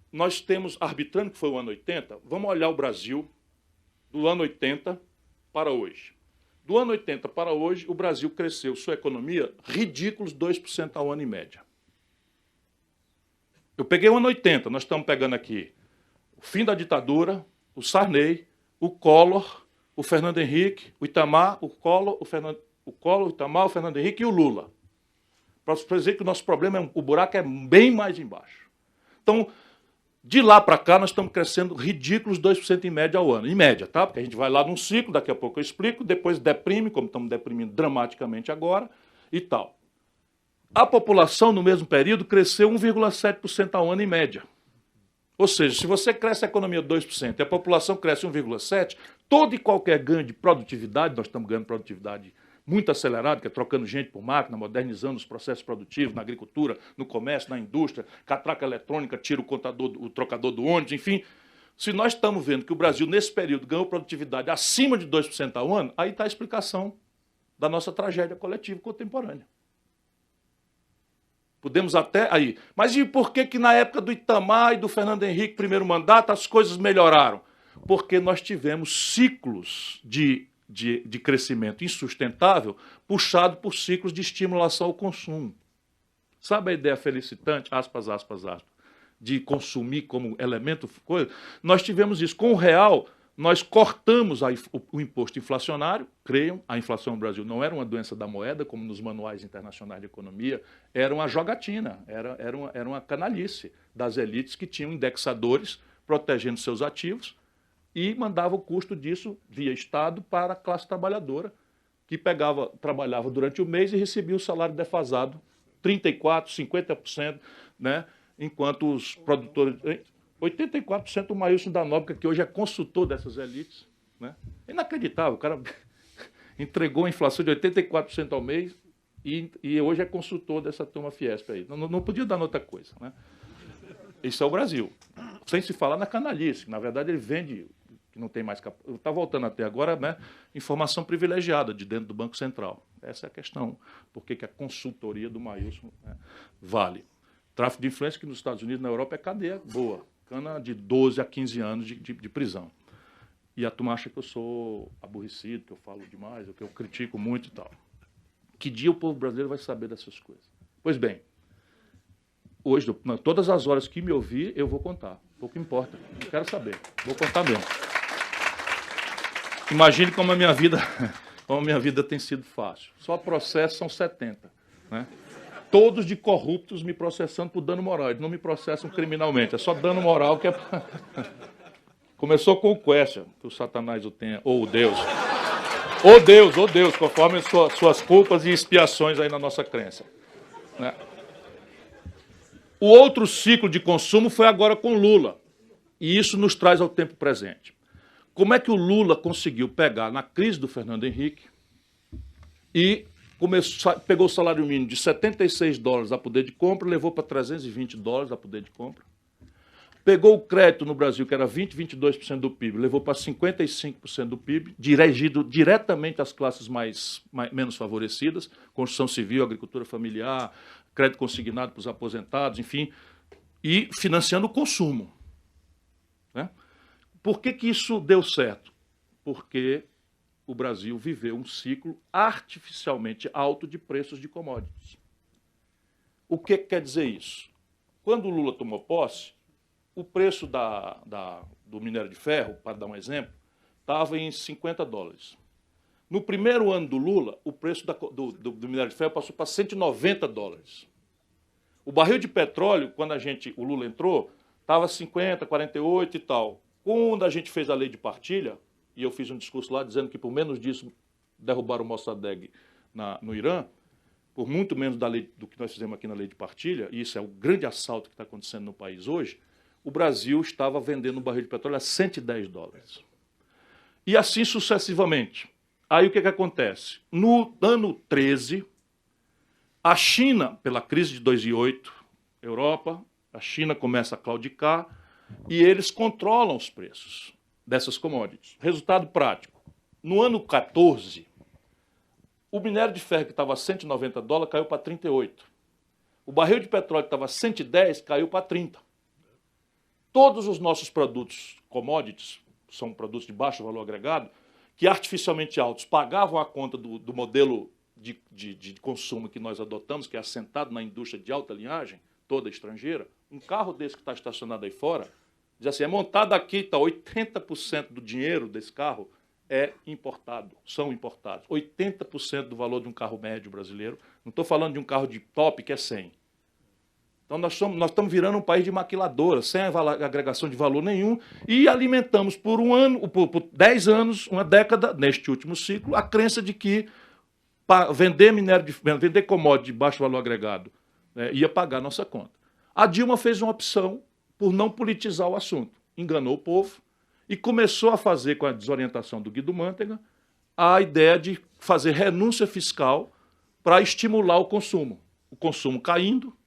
nós temos, arbitrando que foi o ano 80, vamos olhar o Brasil do ano 80 para hoje. Do ano 80 para hoje, o Brasil cresceu sua economia ridículos 2% ao ano em média. Eu peguei o ano 80, nós estamos pegando aqui o fim da ditadura, o Sarney, o Collor, o Fernando Henrique, o Itamar, o Collor, o Itamar, o Fernando Henrique e o Lula. Para dizer que o nosso problema, o buraco é bem mais embaixo. Então, de lá para cá, nós estamos crescendo ridículos 2% em média ao ano. Em média, tá? Porque a gente vai lá num ciclo, daqui a pouco eu explico, depois deprime, como estamos deprimindo dramaticamente agora, e tal. A população, no mesmo período, cresceu 1,7% ao ano em média. Ou seja, se você cresce a economia 2% e a população cresce 1,7%, todo e qualquer ganho de produtividade, nós estamos ganhando produtividade muito acelerado, que é trocando gente por máquina, modernizando os processos produtivos na agricultura, no comércio, na indústria, catraca eletrônica, tira o trocador do ônibus, enfim. Se nós estamos vendo que o Brasil, nesse período, ganhou produtividade acima de 2% ao ano, aí está a explicação da nossa tragédia coletiva contemporânea. Podemos até aí. Mas e por que na época do Itamar e do Fernando Henrique, primeiro mandato, as coisas melhoraram? Porque nós tivemos ciclos de crescimento insustentável puxado por ciclos de estimulação ao consumo. Sabe a ideia felicitante, aspas, aspas, aspas, de consumir como elemento, coisa? Nós tivemos isso. Com o real, nós cortamos o imposto inflacionário. Creiam, a inflação no Brasil não era uma doença da moeda, como nos manuais internacionais de economia, era uma jogatina, era uma canalice das elites que tinham indexadores protegendo seus ativos e mandava o custo disso via Estado para a classe trabalhadora, que trabalhava durante o mês e recebia o salário defasado, 34%, 50%, né? Enquanto os produtores... 84% o Maílson da Nóbrega, que hoje é consultor dessas elites. Né? Inacreditável, o cara entregou a inflação de 84% ao mês e hoje é consultor dessa turma Fiesp aí. Não podia dar outra coisa. Né? Isso é o Brasil. Sem se falar na canalice, na verdade ele vende... que não tem mais capacidade. Está voltando até agora, né, informação privilegiada de dentro do Banco Central. Essa é a questão. Por que a consultoria do Maílson, né, vale? Tráfico de influência que nos Estados Unidos e na Europa é cadeia boa. Cana de 12 a 15 anos de prisão. E a turma acha que eu sou aborrecido, que eu falo demais, que eu critico muito e tal. Que dia o povo brasileiro vai saber dessas coisas? Pois bem, hoje, todas as horas que me ouvir, eu vou contar. Pouco importa. Não quero saber. Vou contar mesmo. Imagine como a minha vida tem sido fácil. Só processo são 70. Né? Todos de corruptos me processando por dano moral. Eles não me processam criminalmente, é só dano moral que é... Começou com o question, que o Satanás o tenha, ou o Deus. Ou Deus, conforme suas culpas e expiações aí na nossa crença. Né? O outro ciclo de consumo foi agora com Lula. E isso nos traz ao tempo presente. Como é que o Lula conseguiu pegar na crise do Fernando Henrique e pegou o salário mínimo de $76 a poder de compra, levou para $320 a poder de compra. Pegou o crédito no Brasil, que era 20%, 22% do PIB, levou para 55% do PIB, dirigido diretamente às classes menos favorecidas, construção civil, agricultura familiar, crédito consignado para os aposentados, enfim, e financiando o consumo. Né? Por que isso deu certo? Porque o Brasil viveu um ciclo artificialmente alto de preços de commodities. O que quer dizer isso? Quando o Lula tomou posse, o preço do minério de ferro, para dar um exemplo, estava em $50. No primeiro ano do Lula, o preço do minério de ferro passou para $190. O barril de petróleo, quando o Lula entrou, estava 50, 48 e tal. Quando a gente fez a lei de partilha, e eu fiz um discurso lá dizendo que por menos disso derrubaram o Mossadegh no Irã, por muito menos do que nós fizemos aqui na lei de partilha, e isso é o grande assalto que está acontecendo no país hoje, o Brasil estava vendendo um barril de petróleo a $110. E assim sucessivamente. Aí o que acontece? No ano 13, A China, pela crise de 2008, Europa, a China começa a claudicar e eles controlam os preços dessas commodities. Resultado prático. No ano 14, o minério de ferro que estava a $190 caiu para 38. O barril de petróleo que estava a 110 caiu para 30. Todos os nossos produtos commodities, são produtos de baixo valor agregado, que artificialmente altos pagavam a conta do modelo de consumo que nós adotamos, que é assentado na indústria de alta linhagem, toda estrangeira. Um carro desse que está estacionado aí fora, diz assim, é montado aqui, está 80% do dinheiro desse carro é importado, são importados. 80% do valor de um carro médio brasileiro. Não estou falando de um carro de top que é 100. Então nós estamos virando um país de maquiladora, sem agregação de valor nenhum, e alimentamos por 10 anos, uma década, neste último ciclo, a crença de que vender commodity de baixo valor agregado, né, ia pagar a nossa conta. A Dilma fez uma opção por não politizar o assunto. Enganou o povo e começou a fazer, com a desorientação do Guido Mantega, a ideia de fazer renúncia fiscal para estimular o consumo. O consumo caindo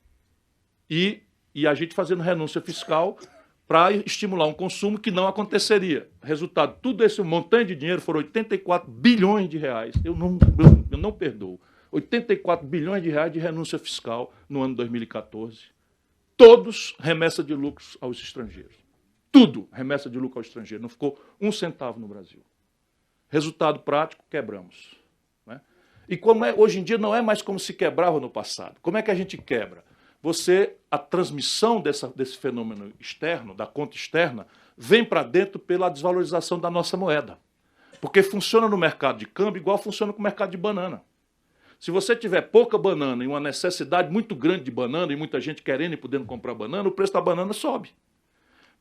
e a gente fazendo renúncia fiscal para estimular um consumo que não aconteceria. Resultado, tudo esse montante de dinheiro foram 84 bilhões de reais. Eu não perdoo. 84 bilhões de reais de renúncia fiscal no ano 2014. Todos remessa de lucros aos estrangeiros. Tudo remessa de lucro ao estrangeiro. Não ficou um centavo no Brasil. Resultado prático, quebramos. Né? E como hoje em dia não é mais como se quebrava no passado. Como é que a gente quebra? A transmissão desse fenômeno externo, da conta externa, vem para dentro pela desvalorização da nossa moeda. Porque funciona no mercado de câmbio igual funciona com o mercado de banana. Se você tiver pouca banana e uma necessidade muito grande de banana, e muita gente querendo e podendo comprar banana, o preço da banana sobe.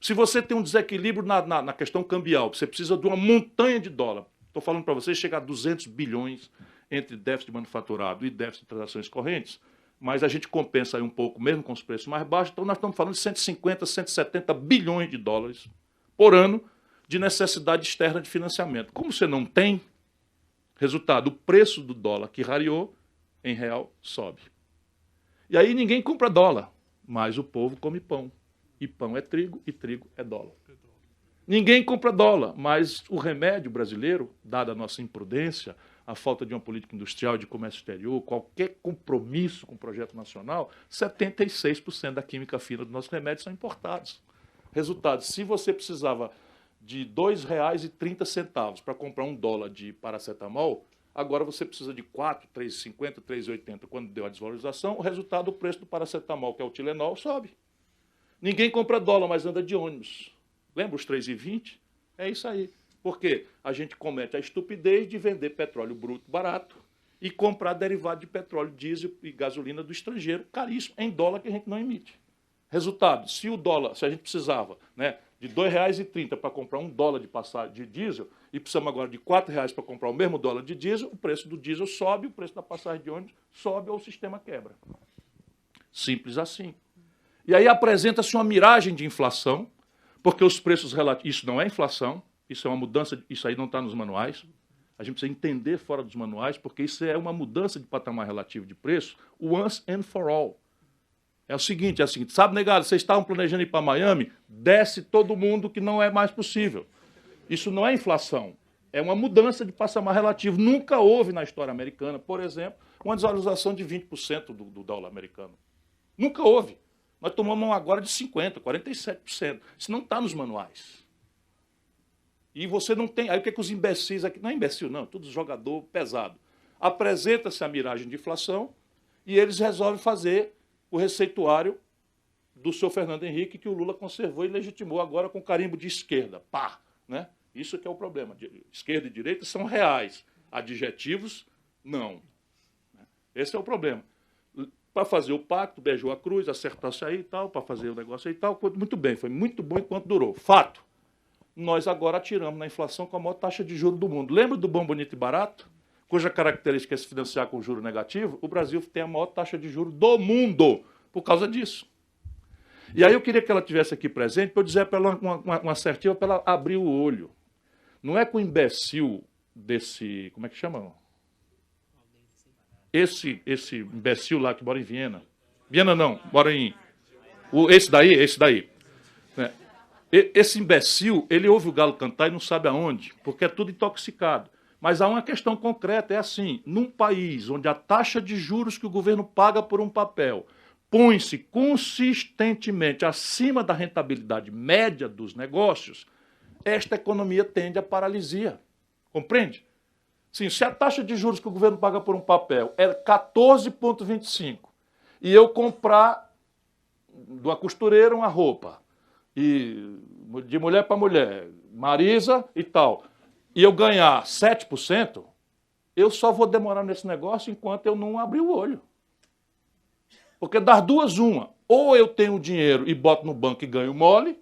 Se você tem um desequilíbrio na questão cambial, você precisa de uma montanha de dólar. Estou falando para vocês, chegar a 200 bilhões entre déficit de manufaturado e déficit de transações correntes, mas a gente compensa aí um pouco, mesmo com os preços mais baixos, então nós estamos falando de 150, 170 bilhões de dólares por ano de necessidade externa de financiamento. Como você não tem, resultado, o preço do dólar que rareou em real sobe. E aí ninguém compra dólar, mas o povo come pão. E pão é trigo, e trigo é dólar. Ninguém compra dólar, mas o remédio brasileiro, dada a nossa imprudência, a falta de uma política industrial de comércio exterior, qualquer compromisso com o projeto nacional, 76% da química fina dos nossos remédios são importados. Resultado, se você precisava de R$ 2,30 para comprar $1 de paracetamol, agora você precisa de 4, 3,50, 3,80. Quando deu a desvalorização, o resultado, o preço do paracetamol, que é o Tilenol, sobe. Ninguém compra dólar, mas anda de ônibus. Lembra os 3,20? É isso aí. Porque a gente comete a estupidez de vender petróleo bruto barato e comprar derivado de petróleo, diesel e gasolina do estrangeiro, caríssimo, em dólar que a gente não emite. Resultado, se a gente precisava, né, de R$ 2,30 para comprar $1 de passagem de diesel e precisamos agora de R$ 4 para comprar o mesmo dólar de diesel, o preço do diesel sobe, o preço da passagem de ônibus sobe ou o sistema quebra. Simples assim. E aí apresenta-se uma miragem de inflação, porque os preços relativos... Isso não é inflação, isso é uma mudança, isso aí não está nos manuais. A gente precisa entender fora dos manuais, porque isso é uma mudança de patamar relativo de preço, once and for all. É o seguinte, sabe, negado, vocês estavam planejando ir para Miami? Desce todo mundo que não é mais possível. Isso não é inflação, é uma mudança de patamar relativo. Nunca houve na história americana, por exemplo, uma desvalorização de 20% do dólar americano. Nunca houve. Nós tomamos agora de 50%, 47%. Isso não está nos manuais. E você não tem... Aí o que é que os imbecis aqui... Não é imbecil, não, tudo jogador pesado. Apresenta-se a miragem de inflação e eles resolvem fazer o receituário do seu Fernando Henrique, que o Lula conservou e legitimou agora com carimbo de esquerda. Pá! Né? Isso que é o problema. Esquerda e direita são reais. Adjetivos, não. Esse é o problema. Para fazer o pacto, beijou a cruz, acertar-se aí e tal, para fazer o negócio aí e tal. Muito bem, foi muito bom enquanto durou. Fato. Nós agora atiramos na inflação com a maior taxa de juros do mundo. Lembra do bom, bonito e barato? Cuja característica é se financiar com juro negativo? O Brasil tem a maior taxa de juros do mundo por causa disso. E aí eu queria que ela estivesse aqui presente para eu dizer para ela uma assertiva para ela abrir o olho. Não é com o imbecil desse... Como é que chama? esse imbecil lá que mora em Viena, Viena não, mora em... esse daí. Né? Esse imbecil, ele ouve o galo cantar e não sabe aonde, porque é tudo intoxicado. Mas há uma questão concreta, é assim, num país onde a taxa de juros que o governo paga por um papel põe-se consistentemente acima da rentabilidade média dos negócios, esta economia tende à paralisia. Compreende? Sim, se a taxa de juros que o governo paga por um papel é 14,25 e eu comprar de uma costureira uma roupa, e de mulher para mulher, Marisa e tal, e eu ganhar 7%, eu só vou demorar nesse negócio enquanto eu não abrir o olho. Porque das duas, uma, ou eu tenho dinheiro e boto no banco e ganho mole,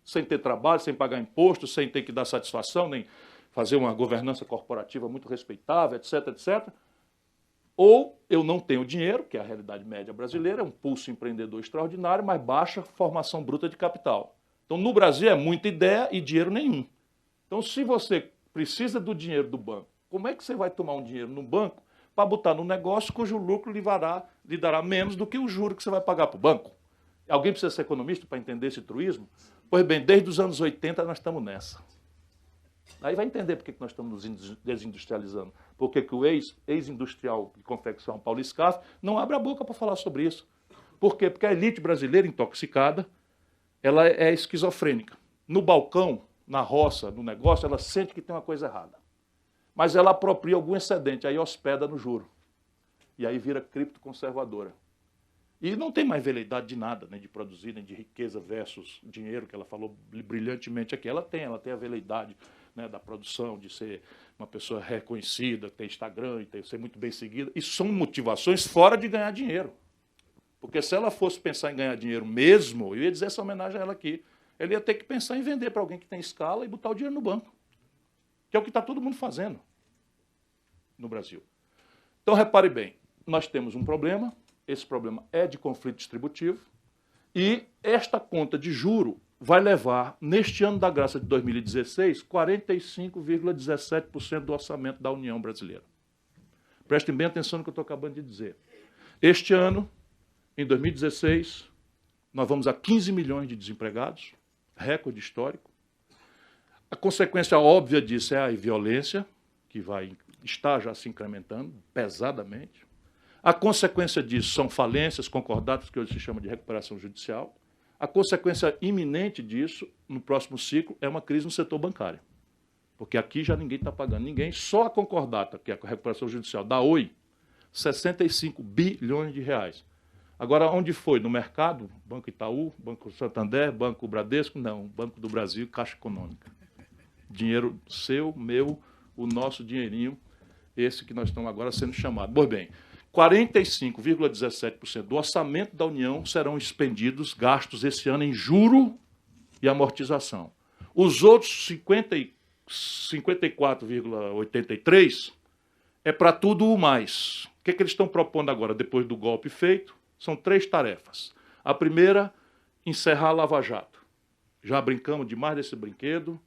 sem ter trabalho, sem pagar imposto, sem ter que dar satisfação, nem fazer uma governança corporativa muito respeitável, etc, etc. Ou eu não tenho dinheiro, que é a realidade média brasileira, é um pulso empreendedor extraordinário, mas baixa formação bruta de capital. Então, no Brasil, é muita ideia e dinheiro nenhum. Então, se você precisa do dinheiro do banco, como é que você vai tomar um dinheiro no banco para botar num negócio cujo lucro lhe dará menos do que o juro que você vai pagar para o banco? Alguém precisa ser economista para entender esse truísmo? Pois bem, desde os anos 80 nós estamos nessa. Aí vai entender por que nós estamos nos desindustrializando. Por que o ex-industrial de confecção Paulo Scaff não abre a boca para falar sobre isso. Por quê? Porque a elite brasileira intoxicada, ela é esquizofrênica. No balcão, na roça, no negócio, ela sente que tem uma coisa errada. Mas ela apropria algum excedente, aí hospeda no juro. E aí vira criptoconservadora. E não tem mais veleidade de nada, nem de produzir, nem de riqueza versus dinheiro, que ela falou brilhantemente aqui. Ela tem a veleidade, né, da produção, de ser uma pessoa reconhecida, ter Instagram, e ser muito bem seguida. Isso são motivações fora de ganhar dinheiro. Porque se ela fosse pensar em ganhar dinheiro mesmo, eu ia dizer essa homenagem a ela aqui, ela ia ter que pensar em vender para alguém que tem escala e botar o dinheiro no banco. Que é o que está todo mundo fazendo no Brasil. Então, repare bem, nós temos um problema, esse problema é de conflito distributivo, e esta conta de juro vai levar, neste ano da graça de 2016, 45,17% do orçamento da União Brasileira. Prestem bem atenção no que eu estou acabando de dizer. Este ano, em 2016, nós vamos a 15 milhões de desempregados, recorde histórico. A consequência óbvia disso é a violência, que está já se incrementando pesadamente. A consequência disso são falências concordadas, que hoje se chama de recuperação judicial. A consequência iminente disso, no próximo ciclo, é uma crise no setor bancário. Porque aqui já ninguém está pagando ninguém, só a concordata, que é a recuperação judicial, da Oi, 65 bilhões de reais. Agora, onde foi? No mercado? Banco Itaú, Banco Santander, Banco Bradesco? Não, Banco do Brasil, Caixa Econômica. Dinheiro seu, meu, o nosso dinheirinho, esse que nós estamos agora sendo chamados. Pois bem, 45,17% do orçamento da União serão expendidos, gastos esse ano em juro e amortização. Os outros 54,83% é para tudo o mais. O que eles estão propondo agora, depois do golpe feito? São 3 tarefas. A primeira, encerrar a Lava Jato. Já brincamos demais desse brinquedo,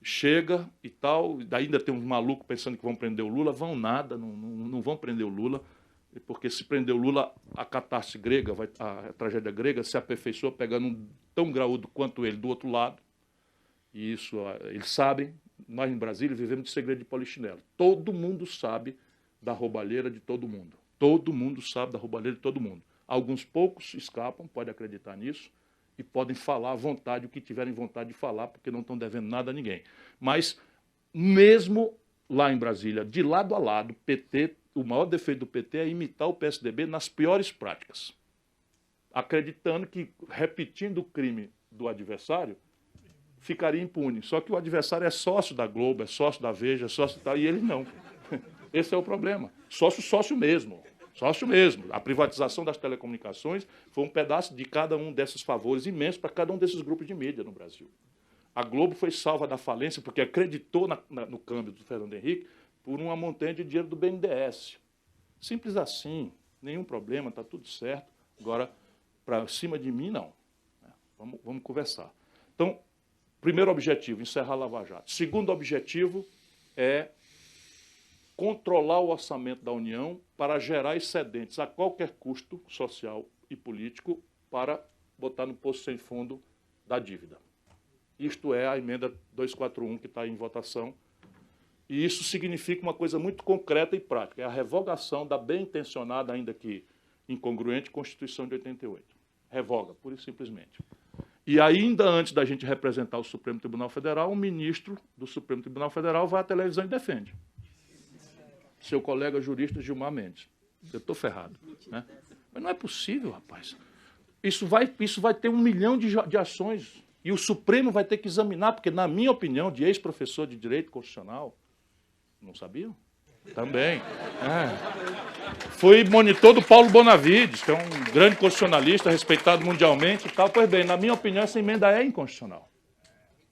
chega e tal, ainda tem uns malucos pensando que vão prender o Lula, vão nada, não vão prender o Lula, porque se prender o Lula, a catástrofe grega, a tragédia grega se aperfeiçoa pegando um tão graúdo quanto ele do outro lado, e isso eles sabem. Nós em Brasília vivemos de segredo de polichinelo. Todo mundo sabe da roubalheira de todo mundo. Todo mundo sabe da roubalheira de todo mundo. Alguns poucos escapam, pode acreditar nisso, e podem falar à vontade o que tiverem vontade de falar, porque não estão devendo nada a ninguém. Mas, mesmo lá em Brasília, de lado a lado, PT, o maior defeito do PT é imitar o PSDB nas piores práticas, acreditando que, repetindo o crime do adversário, ficaria impune. Só que o adversário é sócio da Globo, é sócio da Veja, é sócio da... e ele não. Esse é o problema. Sócio mesmo. Sócio mesmo. A privatização das telecomunicações foi um pedaço de cada um desses favores imensos para cada um desses grupos de mídia no Brasil. A Globo foi salva da falência porque acreditou no câmbio do Fernando Henrique por uma montanha de dinheiro do BNDES. Simples assim, nenhum problema, está tudo certo. Agora, para cima de mim, não. Vamos conversar. Então, primeiro objetivo, encerrar a Lava Jato. Segundo objetivo é controlar o orçamento da União para gerar excedentes a qualquer custo social e político para botar no poço sem fundo da dívida. Isto é a emenda 241 que está em votação. E isso significa uma coisa muito concreta e prática, é a revogação da bem-intencionada, ainda que incongruente, Constituição de 88. Revoga, pura e simplesmente. E ainda antes da gente representar o Supremo Tribunal Federal, um ministro do Supremo Tribunal Federal vai à televisão e defende. Seu colega jurista Gilmar Mendes. Eu estou ferrado. Né? Mas não é possível, rapaz. Isso vai ter 1 milhão de ações. E o Supremo vai ter que examinar, porque, na minha opinião, de ex-professor de Direito Constitucional, não sabiam? Também. Fui monitor do Paulo Bonavides, que é um grande constitucionalista, respeitado mundialmente e tal. Pois bem, na minha opinião, essa emenda é inconstitucional.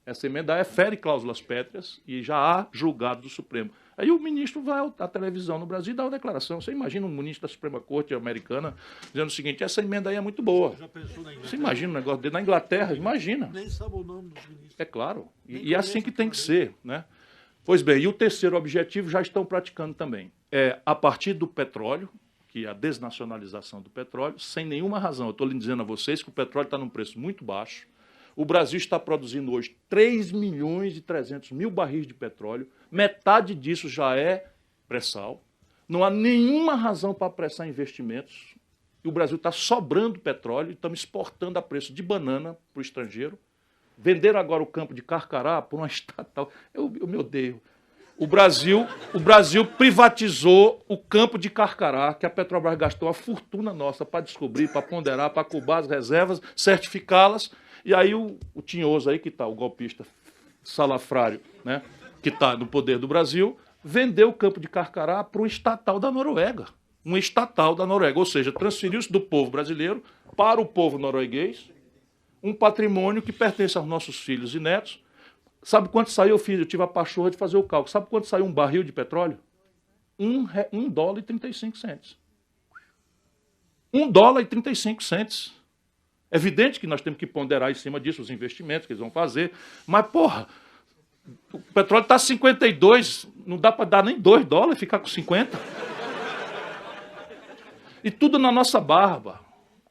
Essa emenda fere cláusulas pétreas e já há julgado do Supremo. Aí o ministro vai à televisão no Brasil e dá uma declaração. Você imagina um ministro da Suprema Corte americana dizendo o seguinte, essa emenda aí é muito boa. Já pensou na Inglaterra? Você imagina um negócio dele na Inglaterra? Imagina. Nem sabe o nome dos ministros. É claro. E é assim que tem que ser, né? Pois bem, e o terceiro objetivo já estão praticando também. É, a partir do petróleo, que é a desnacionalização do petróleo, sem nenhuma razão. Eu estou lhe dizendo a vocês que o petróleo está num preço muito baixo. O Brasil está produzindo hoje 3.300.000 barris de petróleo. Metade disso já é pré-sal. Não há nenhuma razão para apressar investimentos. E o Brasil está sobrando petróleo e estamos exportando a preço de banana para o estrangeiro. Venderam agora o campo de Carcará por uma estatal. Eu me odeio. O Brasil privatizou o campo de Carcará, que a Petrobras gastou uma fortuna nossa para descobrir, para ponderar, para cubar as reservas, certificá-las. E aí o tinhoso aí, que está, o golpista salafrário, né, que está no poder do Brasil, vendeu o campo de Carcará para um estatal da Noruega. Um estatal da Noruega. Ou seja, transferiu-se do povo brasileiro para o povo norueguês um patrimônio que pertence aos nossos filhos e netos. Sabe quanto saiu? Eu tive a pachorra de fazer o cálculo. Sabe quanto saiu um barril de petróleo? $1,35. $1,35. É evidente que nós temos que ponderar em cima disso os investimentos que eles vão fazer. Mas, porra, o petróleo está 52, não dá para dar nem $2 e ficar com 50. E tudo na nossa barba.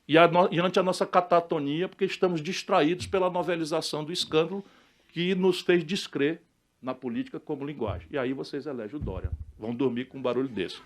E ante a nossa catatonia, porque estamos distraídos pela novelização do escândalo que nos fez descrer na política como linguagem. E aí vocês elegem o Dória. Vão dormir com um barulho desse.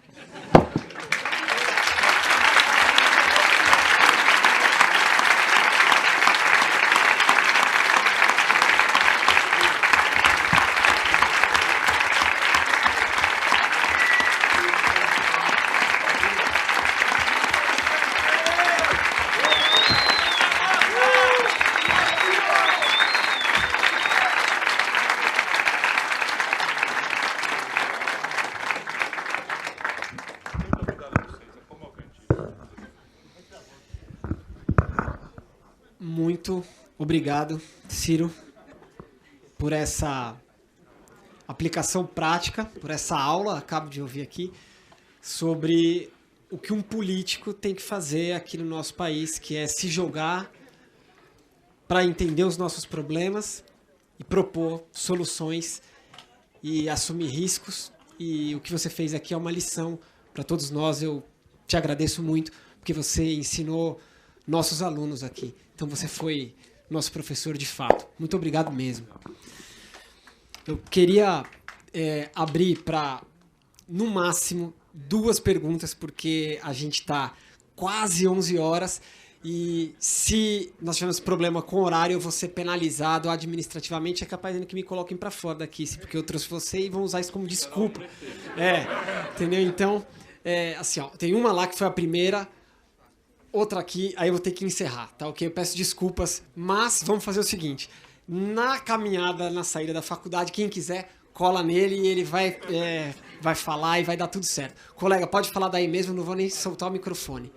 Muito obrigado, Ciro, por essa aplicação prática, por essa aula, acabo de ouvir aqui, sobre o que um político tem que fazer aqui no nosso país, que é se jogar para entender os nossos problemas e propor soluções e assumir riscos. E o que você fez aqui é uma lição para todos nós. Eu te agradeço muito, porque você ensinou nossos alunos aqui. Então você foi nosso professor de fato. Muito obrigado mesmo. Eu queria abrir para, no máximo, 2 perguntas, porque a gente está quase 11 horas e se nós tivermos problema com o horário, eu vou ser penalizado administrativamente. É capaz de que me coloquem para fora daqui, porque eu trouxe você e vão usar isso como desculpa. Entendeu? Então, assim, ó, tem uma lá que foi a primeira, outra aqui, aí eu vou ter que encerrar, tá ok? Eu peço desculpas, mas vamos fazer o seguinte. Na caminhada, na saída da faculdade, quem quiser, cola nele e ele vai falar e vai dar tudo certo. Colega, pode falar daí mesmo, não vou nem soltar o microfone.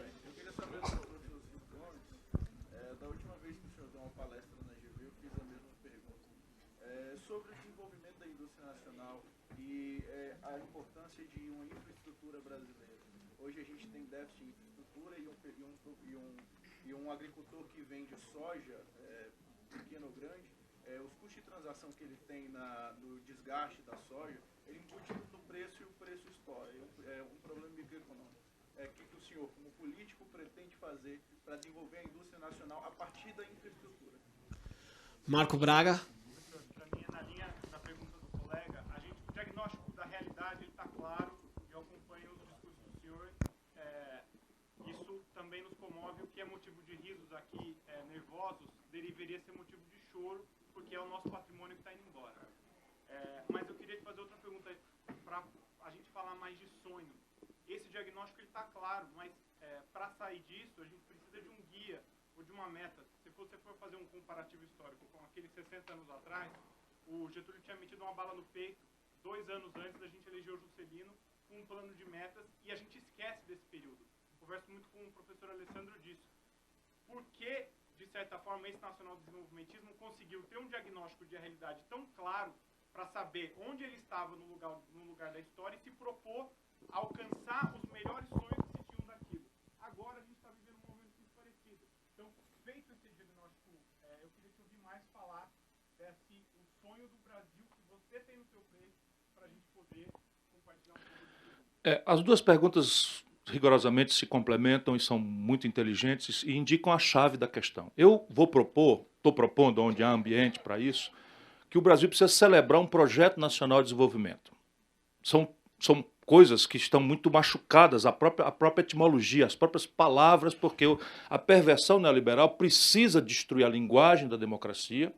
Da última vez que o senhor deu uma palestra na GV, eu fiz a mesma pergunta. Sobre o desenvolvimento da indústria nacional e a importância de uma infraestrutura brasileira. Hoje a gente tem déficit de infraestrutura e um agricultor que vende soja, pequeno ou grande, os custos de transação que ele tem no desgaste da soja ele embutido no preço e o preço estoura. É um problema microeconômico. O que o senhor, como político, pretende fazer para desenvolver a indústria nacional a partir da infraestrutura? Marco Braga. Para mim, na linha da pergunta do colega, o diagnóstico da realidade está claro, eu acompanho os discursos do senhor, isso também nos comove, o que é motivo de risos aqui, nervosos, deveria ser motivo de choro, porque é o nosso patrimônio que está indo embora. Mas eu queria te fazer outra pergunta, para a gente falar mais de sonho. Esse diagnóstico está claro, mas para sair disso, a gente precisa de um guia ou de uma meta. Se você for fazer um comparativo histórico com aqueles 60 anos atrás, o Getúlio tinha metido uma bala no peito 2 anos antes da gente eleger o Juscelino com um plano de metas, e a gente esquece desse período. Eu converso muito com o professor Alessandro disso. Por que, de certa forma, esse nacional desenvolvimentismo conseguiu ter um diagnóstico de realidade tão claro para saber onde ele estava no lugar da história e se propor a alcançar os melhores sonhos que se tinham daquilo? Agora a gente está vivendo um momento muito parecido. Então, feito esse diagnóstico, eu queria te ouvir mais falar desse o sonho do Brasil que você tem no seu peito, para a gente poder compartilhar um pouco disso. As duas perguntas rigorosamente se complementam e são muito inteligentes e indicam a chave da questão. Eu estou propondo, onde há ambiente para isso, que o Brasil precisa celebrar um projeto nacional de desenvolvimento. São coisas que estão muito machucadas, a própria etimologia, as próprias palavras, porque a perversão neoliberal precisa destruir a linguagem da democracia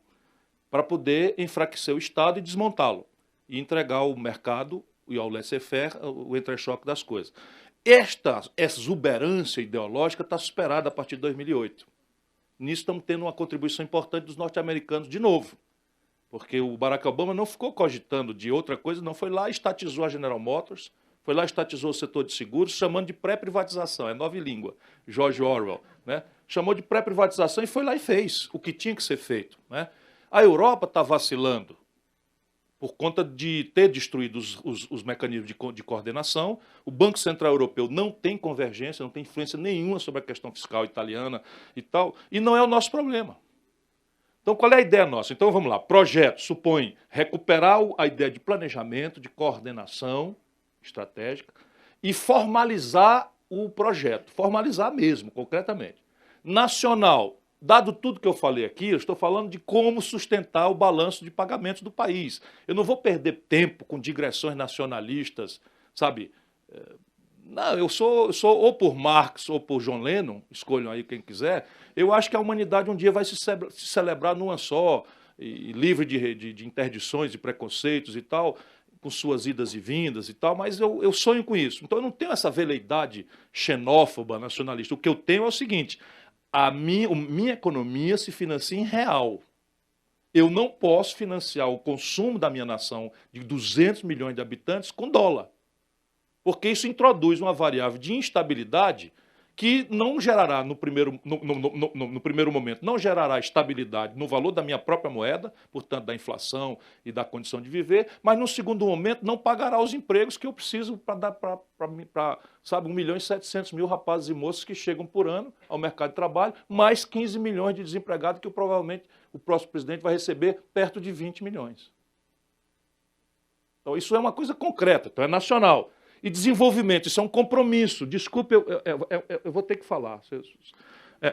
para poder enfraquecer o Estado e desmontá-lo, e entregar ao mercado e ao laissez-faire o entrechoque das coisas. Esta exuberância ideológica está superada a partir de 2008. Nisso estamos tendo uma contribuição importante dos norte-americanos de novo, porque o Barack Obama não ficou cogitando de outra coisa, não, foi lá e estatizou a General Motors, foi lá e estatizou o setor de seguros, chamando de pré-privatização, é nova língua, George Orwell, né? Chamou de pré-privatização e foi lá e fez o que tinha que ser feito, né? A Europa está vacilando por conta de ter destruído os mecanismos de coordenação. O Banco Central Europeu não tem convergência, não tem influência nenhuma sobre a questão fiscal italiana e tal, e não é o nosso problema. Então, qual é a ideia nossa? Então, vamos lá. Projeto supõe recuperar a ideia de planejamento, de coordenação estratégica e formalizar o projeto. Formalizar mesmo, concretamente. Nacional. Dado tudo que eu falei aqui, eu estou falando de como sustentar o balanço de pagamentos do país. Eu não vou perder tempo com digressões nacionalistas, sabe? Não, eu sou ou por Marx ou por John Lennon, escolham aí quem quiser. Eu acho que a humanidade um dia vai se celebrar numa só, e livre de interdições e preconceitos e tal, com suas idas e vindas e tal, mas eu sonho com isso. Então eu não tenho essa veleidade xenófoba, nacionalista. O que eu tenho é o seguinte: a minha economia se financia em real. Eu não posso financiar o consumo da minha nação de 200 milhões de habitantes com dólar, porque isso introduz uma variável de instabilidade que não gerará, no primeiro momento, não gerará estabilidade no valor da minha própria moeda, portanto, da inflação e da condição de viver, mas, no segundo momento, não pagará os empregos que eu preciso para dar para 1.700.000 rapazes e moças que chegam por ano ao mercado de trabalho, mais 15 milhões de desempregados que provavelmente o próximo presidente vai receber perto de 20 milhões. Então, isso é uma coisa concreta, então é nacional. E desenvolvimento, isso é um compromisso. Desculpe, eu vou ter que falar.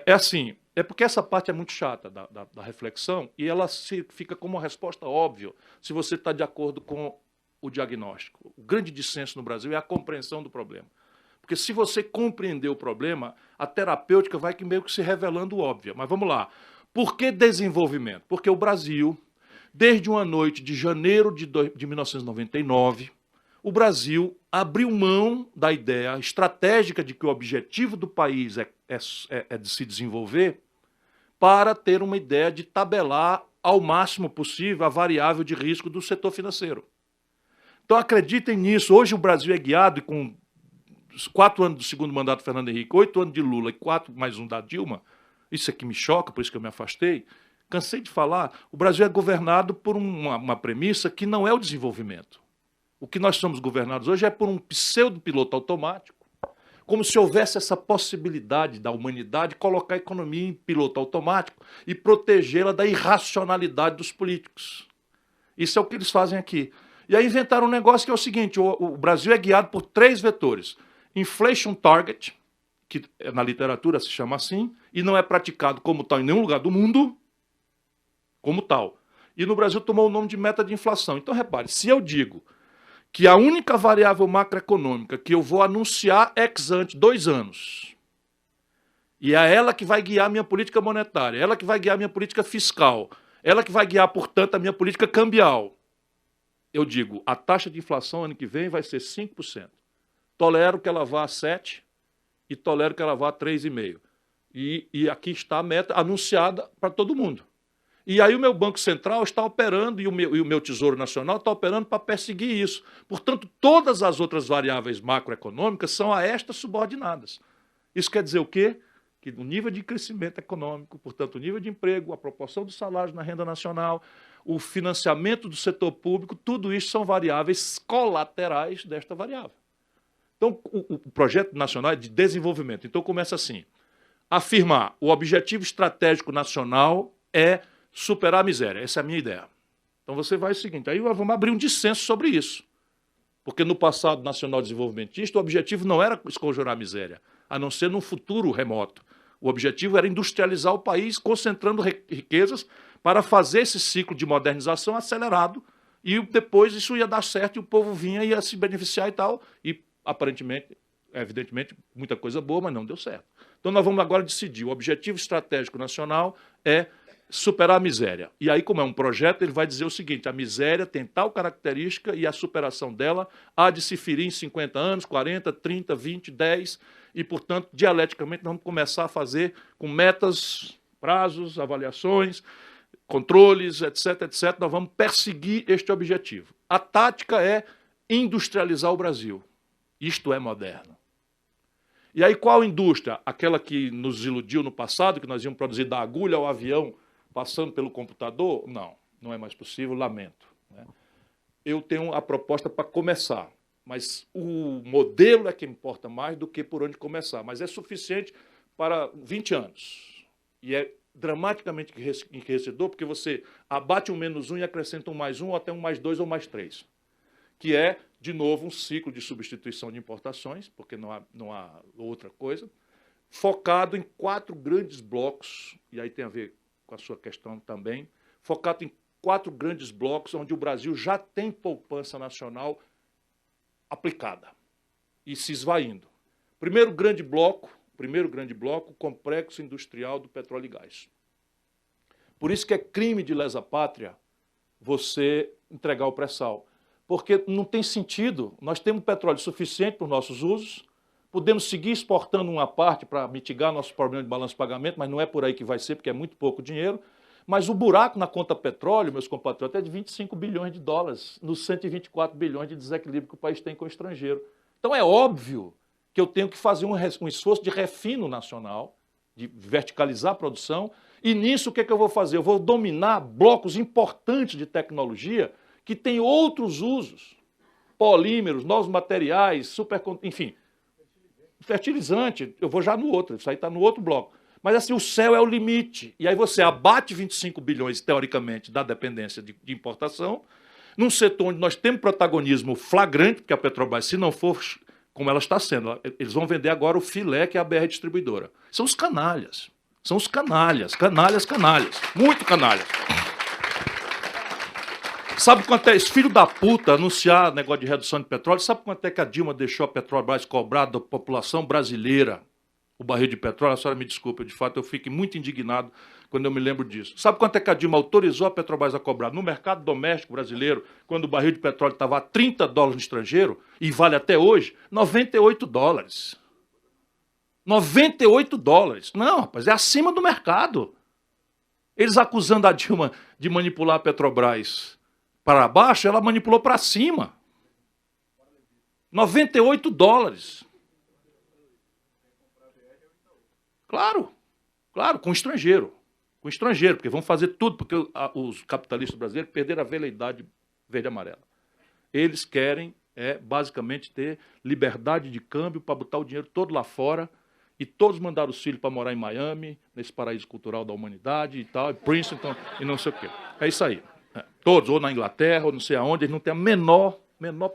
É assim, é porque essa parte é muito chata da reflexão e ela fica como uma resposta óbvia se você está de acordo com o diagnóstico. O grande dissenso no Brasil é a compreensão do problema. Porque se você compreender o problema, a terapêutica vai meio que se revelando óbvia. Mas vamos lá. Por que desenvolvimento? Porque o Brasil, desde uma noite de janeiro de 1999... o Brasil abriu mão da ideia estratégica de que o objetivo do país é de se desenvolver para ter uma ideia de tabelar ao máximo possível a variável de risco do setor financeiro. Então acreditem nisso. Hoje o Brasil é guiado com 4 anos do segundo mandato do Fernando Henrique, 8 anos de Lula e 4 mais um da Dilma. Isso é que me choca, por isso que eu me afastei. Cansei de falar. O Brasil é governado por uma premissa que não é o desenvolvimento. O que nós somos governados hoje é por um pseudo-piloto automático, como se houvesse essa possibilidade da humanidade colocar a economia em piloto automático e protegê-la da irracionalidade dos políticos. Isso é o que eles fazem aqui. E aí inventaram um negócio que é o seguinte, o Brasil é guiado por 3 vetores. Inflation Target, que na literatura se chama assim, e não é praticado como tal em nenhum lugar do mundo, como tal. E no Brasil tomou o nome de meta de inflação. Então, repare, se eu digo que a única variável macroeconômica que eu vou anunciar ex ante 2 anos, e é ela que vai guiar a minha política monetária, ela que vai guiar a minha política fiscal, ela que vai guiar, portanto, a minha política cambial, eu digo, a taxa de inflação ano que vem vai ser 5%. Tolero que ela vá a 7% e tolero que ela vá a 3,5%. E aqui está a meta anunciada para todo mundo. E aí o meu Banco Central está operando e o meu Tesouro Nacional está operando para perseguir isso. Portanto, todas as outras variáveis macroeconômicas são a estas subordinadas. Isso quer dizer o quê? Que o nível de crescimento econômico, portanto, o nível de emprego, a proporção dos salários na renda nacional, o financiamento do setor público, tudo isso são variáveis colaterais desta variável. Então, o projeto nacional é de desenvolvimento. Então, começa assim, afirmar o objetivo estratégico nacional é superar a miséria. Essa é a minha ideia. Então, você vai o seguinte, aí vamos abrir um dissenso sobre isso. Porque no passado nacional desenvolvimentista, o objetivo não era esconjurar a miséria, a não ser num futuro remoto. O objetivo era industrializar o país, concentrando riquezas para fazer esse ciclo de modernização acelerado e depois isso ia dar certo e o povo vinha e ia se beneficiar e tal. E, aparentemente, evidentemente, muita coisa boa, mas não deu certo. Então, nós vamos agora decidir. O objetivo estratégico nacional é superar a miséria. E aí, como é um projeto, ele vai dizer o seguinte, a miséria tem tal característica e a superação dela há de se ferir em 50 anos, 40, 30, 20, 10, e, portanto, dialeticamente, nós vamos começar a fazer com metas, prazos, avaliações, controles, etc., etc., nós vamos perseguir este objetivo. A tática é industrializar o Brasil. Isto é moderno. E aí, qual indústria? Aquela que nos iludiu no passado, que nós íamos produzir da agulha ao avião, passando pelo computador? Não, não é mais possível, lamento. Eu tenho a proposta para começar, mas o modelo é que importa mais do que por onde começar. Mas é suficiente para 20 anos. E é dramaticamente enriquecedor, porque você abate um -1 e acrescenta um +1, ou até um +2 ou +3, que é, de novo, um ciclo de substituição de importações, porque não há outra coisa, focado em 4 grandes blocos, e aí tem a ver com a sua questão também, focado em 4 grandes blocos onde o Brasil já tem poupança nacional aplicada e se esvaindo. Primeiro grande bloco, o complexo industrial do petróleo e gás. Por isso que é crime de lesa pátria você entregar o pré-sal, porque não tem sentido, nós temos petróleo suficiente para os nossos usos, podemos seguir exportando uma parte para mitigar nossos problemas de balanço de pagamento, mas não é por aí que vai ser, porque é muito pouco dinheiro. Mas o buraco na conta petróleo, meus compatriotas, é de 25 bilhões de dólares, nos 124 bilhões de desequilíbrio que o país tem com o estrangeiro. Então é óbvio que eu tenho que fazer um esforço de refino nacional, de verticalizar a produção, e nisso o que é que eu vou fazer? Eu vou dominar blocos importantes de tecnologia que têm outros usos, polímeros, novos materiais, enfim, fertilizante, eu vou já no outro, isso aí está no outro bloco. Mas assim, o céu é o limite. E aí você abate 25 bilhões, teoricamente, da dependência de importação, num setor onde nós temos protagonismo flagrante, porque a Petrobras, se não for como ela está sendo, eles vão vender agora o filé, que é a BR Distribuidora. São os canalhas. São os canalhas. Muito canalhas. Sabe quanto é esse filho da puta anunciar negócio de redução de petróleo? Sabe quanto é que a Dilma deixou a Petrobras cobrar da população brasileira o barril de petróleo? A senhora me desculpa, de fato eu fico muito indignado quando eu me lembro disso. Sabe quanto é que a Dilma autorizou a Petrobras a cobrar no mercado doméstico brasileiro, quando o barril de petróleo estava a $30 no estrangeiro, e vale até hoje? $98. $98. Não, rapaz, é acima do mercado. Eles acusando a Dilma de manipular a Petrobras para baixo, ela manipulou para cima. $98. Claro, com estrangeiro. Com estrangeiro, porque vão fazer tudo, porque os capitalistas brasileiros perderam a veleidade verde e amarela. Eles querem, basicamente, ter liberdade de câmbio para botar o dinheiro todo lá fora e todos mandaram os filhos para morar em Miami, nesse paraíso cultural da humanidade e tal, Princeton e não sei o quê. É isso aí. Então, Todos, ou na Inglaterra, ou não sei aonde, eles não têm a menor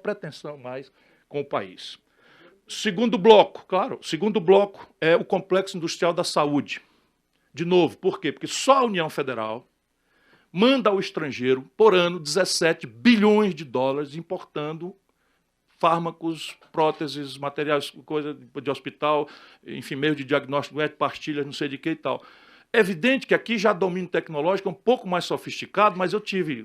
pretensão mais com o país. Segundo bloco, claro, segundo bloco é o complexo industrial da saúde. De novo, por quê? Porque só a União Federal manda ao estrangeiro, por ano, 17 bilhões de dólares importando fármacos, próteses, materiais, coisa de hospital, enfim, meio de diagnóstico, pastilhas, não sei de que e tal. É evidente que aqui já domínio tecnológico é um pouco mais sofisticado, mas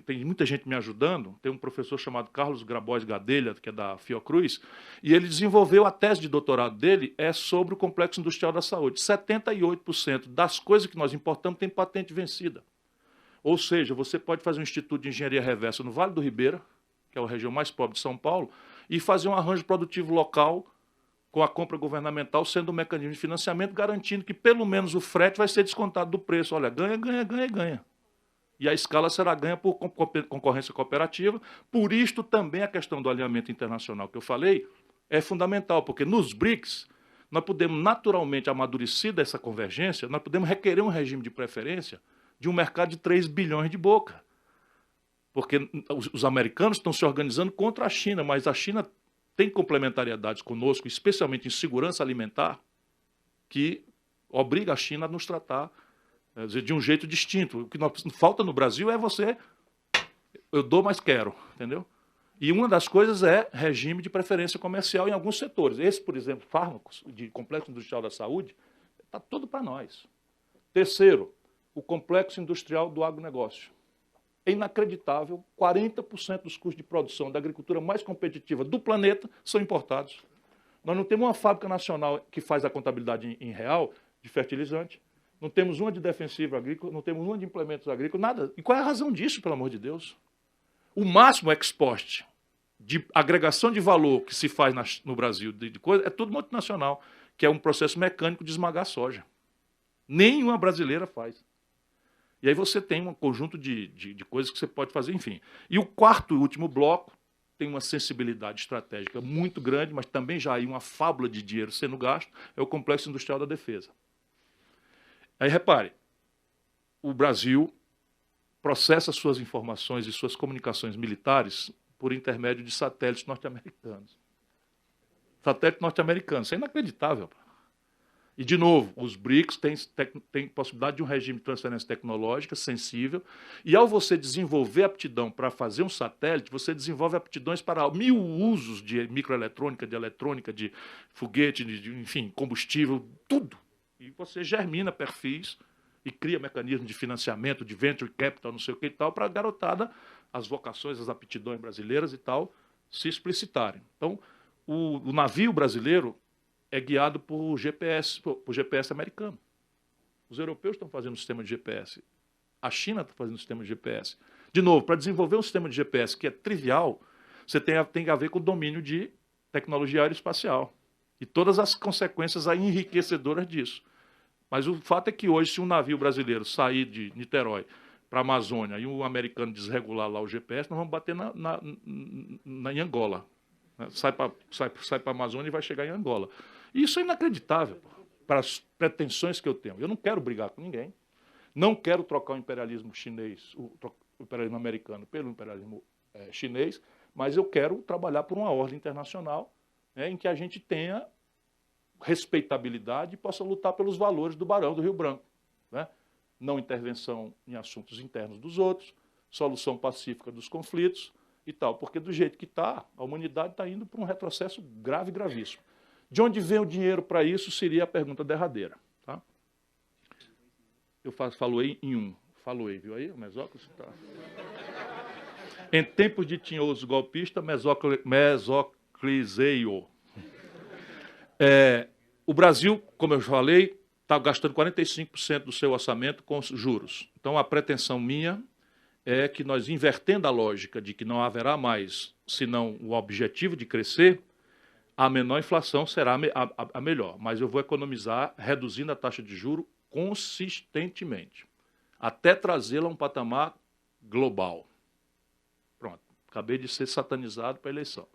tem muita gente me ajudando, tem um professor chamado Carlos Grabois Gadelha, que é da Fiocruz, e ele desenvolveu a tese de doutorado dele sobre o complexo industrial da saúde. 78% das coisas que nós importamos tem patente vencida. Ou seja, você pode fazer um instituto de engenharia reversa no Vale do Ribeira, que é a região mais pobre de São Paulo, e fazer um arranjo produtivo local com a compra governamental sendo um mecanismo de financiamento, garantindo que pelo menos o frete vai ser descontado do preço. Olha, ganha. E a escala será ganha por concorrência cooperativa. Por isto também a questão do alinhamento internacional que eu falei é fundamental, porque nos BRICS nós podemos naturalmente, amadurecida essa convergência, nós podemos requerer um regime de preferência de um mercado de 3 bilhões de boca. Porque os americanos estão se organizando contra a China, mas a China tem complementariedades conosco, especialmente em segurança alimentar, que obriga a China a nos tratar de um jeito distinto. O que falta no Brasil é eu dou, mas quero, entendeu? E uma das coisas é regime de preferência comercial em alguns setores. Esse, por exemplo, fármacos, de complexo industrial da saúde, está tudo para nós. Terceiro, o complexo industrial do agronegócio. É inacreditável, 40% dos custos de produção da agricultura mais competitiva do planeta são importados. Nós não temos uma fábrica nacional que faz a contabilidade em real de fertilizante, não temos uma de defensivo agrícola, não temos uma de implementos agrícolas, nada. E qual é a razão disso, pelo amor de Deus? O máximo export de agregação de valor que se faz no Brasil de coisa é tudo multinacional, que é um processo mecânico de esmagar soja. Nenhuma brasileira faz. E aí você tem um conjunto de coisas que você pode fazer, enfim. E o quarto e último bloco tem uma sensibilidade estratégica muito grande, mas também já há aí uma fábula de dinheiro sendo gasto, é o complexo industrial da defesa. Aí repare, o Brasil processa suas informações e suas comunicações militares por intermédio de satélites norte-americanos. Satélite norte-americano, isso é inacreditável. E, de novo, os BRICS têm possibilidade de um regime de transferência tecnológica sensível, e ao você desenvolver aptidão para fazer um satélite, você desenvolve aptidões para 1000 usos de microeletrônica, de eletrônica, de foguete, enfim, combustível, tudo. E você germina perfis e cria mecanismos de financiamento, de venture capital, não sei o que e tal, para a garotada, as vocações, as aptidões brasileiras e tal, se explicitarem. Então, o navio brasileiro é guiado por GPS americano. Os europeus estão fazendo um sistema de GPS. A China está fazendo um sistema de GPS. De novo, para desenvolver um sistema de GPS que é trivial, você tem que haver com o domínio de tecnologia aeroespacial. E todas as consequências aí enriquecedoras disso. Mas o fato é que hoje, se um navio brasileiro sair de Niterói para a Amazônia e um americano desregular lá o GPS, nós vamos bater em Angola. Sai para a Amazônia e vai chegar em Angola. E isso é inacreditável para as pretensões que eu tenho. Eu não quero brigar com ninguém, não quero trocar o imperialismo chinês, o imperialismo americano pelo imperialismo chinês, mas eu quero trabalhar por uma ordem internacional, né, em que a gente tenha respeitabilidade e possa lutar pelos valores do Barão do Rio Branco. Né? Não intervenção em assuntos internos dos outros, solução pacífica dos conflitos e tal, porque do jeito que está, a humanidade está indo para um retrocesso grave e gravíssimo. De onde vem o dinheiro para isso seria a pergunta derradeira. Tá? Eu falei em um. Falei, viu aí? O Mesóclise? Tá. Em tempos de tinhoso golpista, mesocliseio. O Brasil, como eu falei, está gastando 45% do seu orçamento com juros. Então, a pretensão minha é que nós, invertendo a lógica de que não haverá mais, senão o objetivo de crescer, a menor inflação será a melhor. Mas eu vou economizar reduzindo a taxa de juros consistentemente, até trazê-la a um patamar global. Pronto, acabei de ser satanizado para a eleição.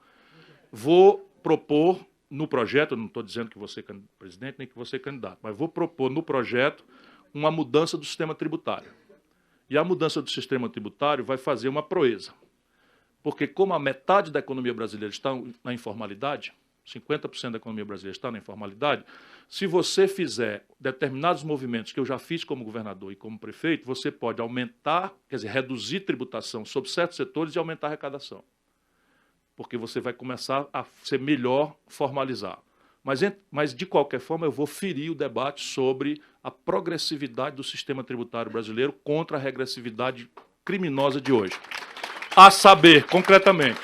Vou propor no projeto, não estou dizendo que você é presidente nem que você é candidato, mas vou propor no projeto uma mudança do sistema tributário. E a mudança do sistema tributário vai fazer uma proeza. Porque como a metade da economia brasileira está na informalidade, 50% da economia brasileira está na informalidade, se você fizer determinados movimentos que eu já fiz como governador e como prefeito, você pode aumentar, quer dizer, reduzir tributação sobre certos setores e aumentar a arrecadação. Porque você vai começar a ser melhor formalizar. Mas, de qualquer forma, eu vou ferir o debate sobre a progressividade do sistema tributário brasileiro contra a regressividade criminosa de hoje. A saber, concretamente,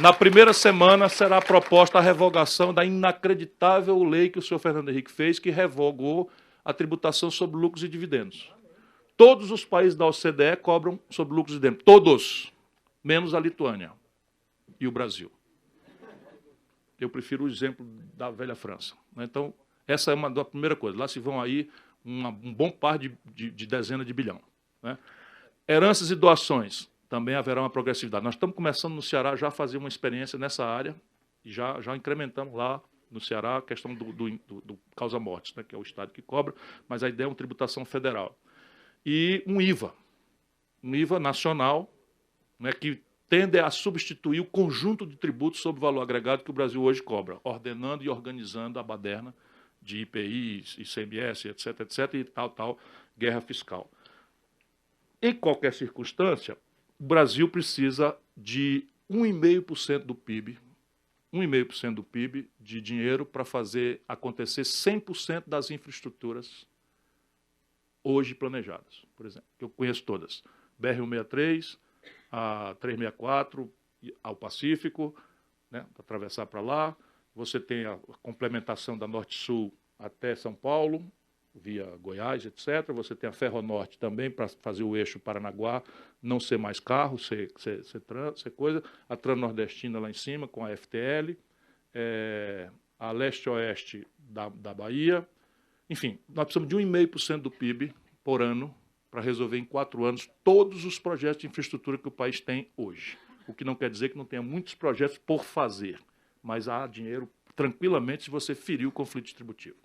na primeira semana será proposta a revogação da inacreditável lei que o senhor Fernando Henrique fez, que revogou a tributação sobre lucros e dividendos. Todos os países da OCDE cobram sobre lucros e dividendos. Todos, menos a Lituânia e o Brasil. Eu prefiro o exemplo da velha França. Então, essa é uma primeira coisa. Lá se vão aí um bom par de dezenas de bilhão. Né? Heranças e doações. Também haverá uma progressividade. Nós estamos começando no Ceará já a fazer uma experiência nessa área e já incrementamos lá no Ceará a questão do causa-mortes, né, que é o Estado que cobra, mas a ideia é uma tributação federal. E um IVA nacional, né, que tende a substituir o conjunto de tributos sobre valor agregado que o Brasil hoje cobra, ordenando e organizando a baderna de IPI, ICMS, etc., e tal, guerra fiscal. Em qualquer circunstância, o Brasil precisa de 1,5% do PIB, 1,5% do PIB de dinheiro para fazer acontecer 100% das infraestruturas hoje planejadas, por exemplo, que eu conheço todas. BR-163, a 364, ao Pacífico, né, para atravessar para lá. Você tem a complementação da Norte-Sul até São Paulo, via Goiás, etc. Você tem a Ferronorte também, para fazer o eixo Paranaguá não ser mais carro, ser coisa. A Transnordestina lá em cima, com a FTL. A leste-oeste da Bahia. Enfim, nós precisamos de 1,5% do PIB por ano para resolver em 4 anos todos os projetos de infraestrutura que o país tem hoje. O que não quer dizer que não tenha muitos projetos por fazer, mas há dinheiro tranquilamente se você ferir o conflito distributivo.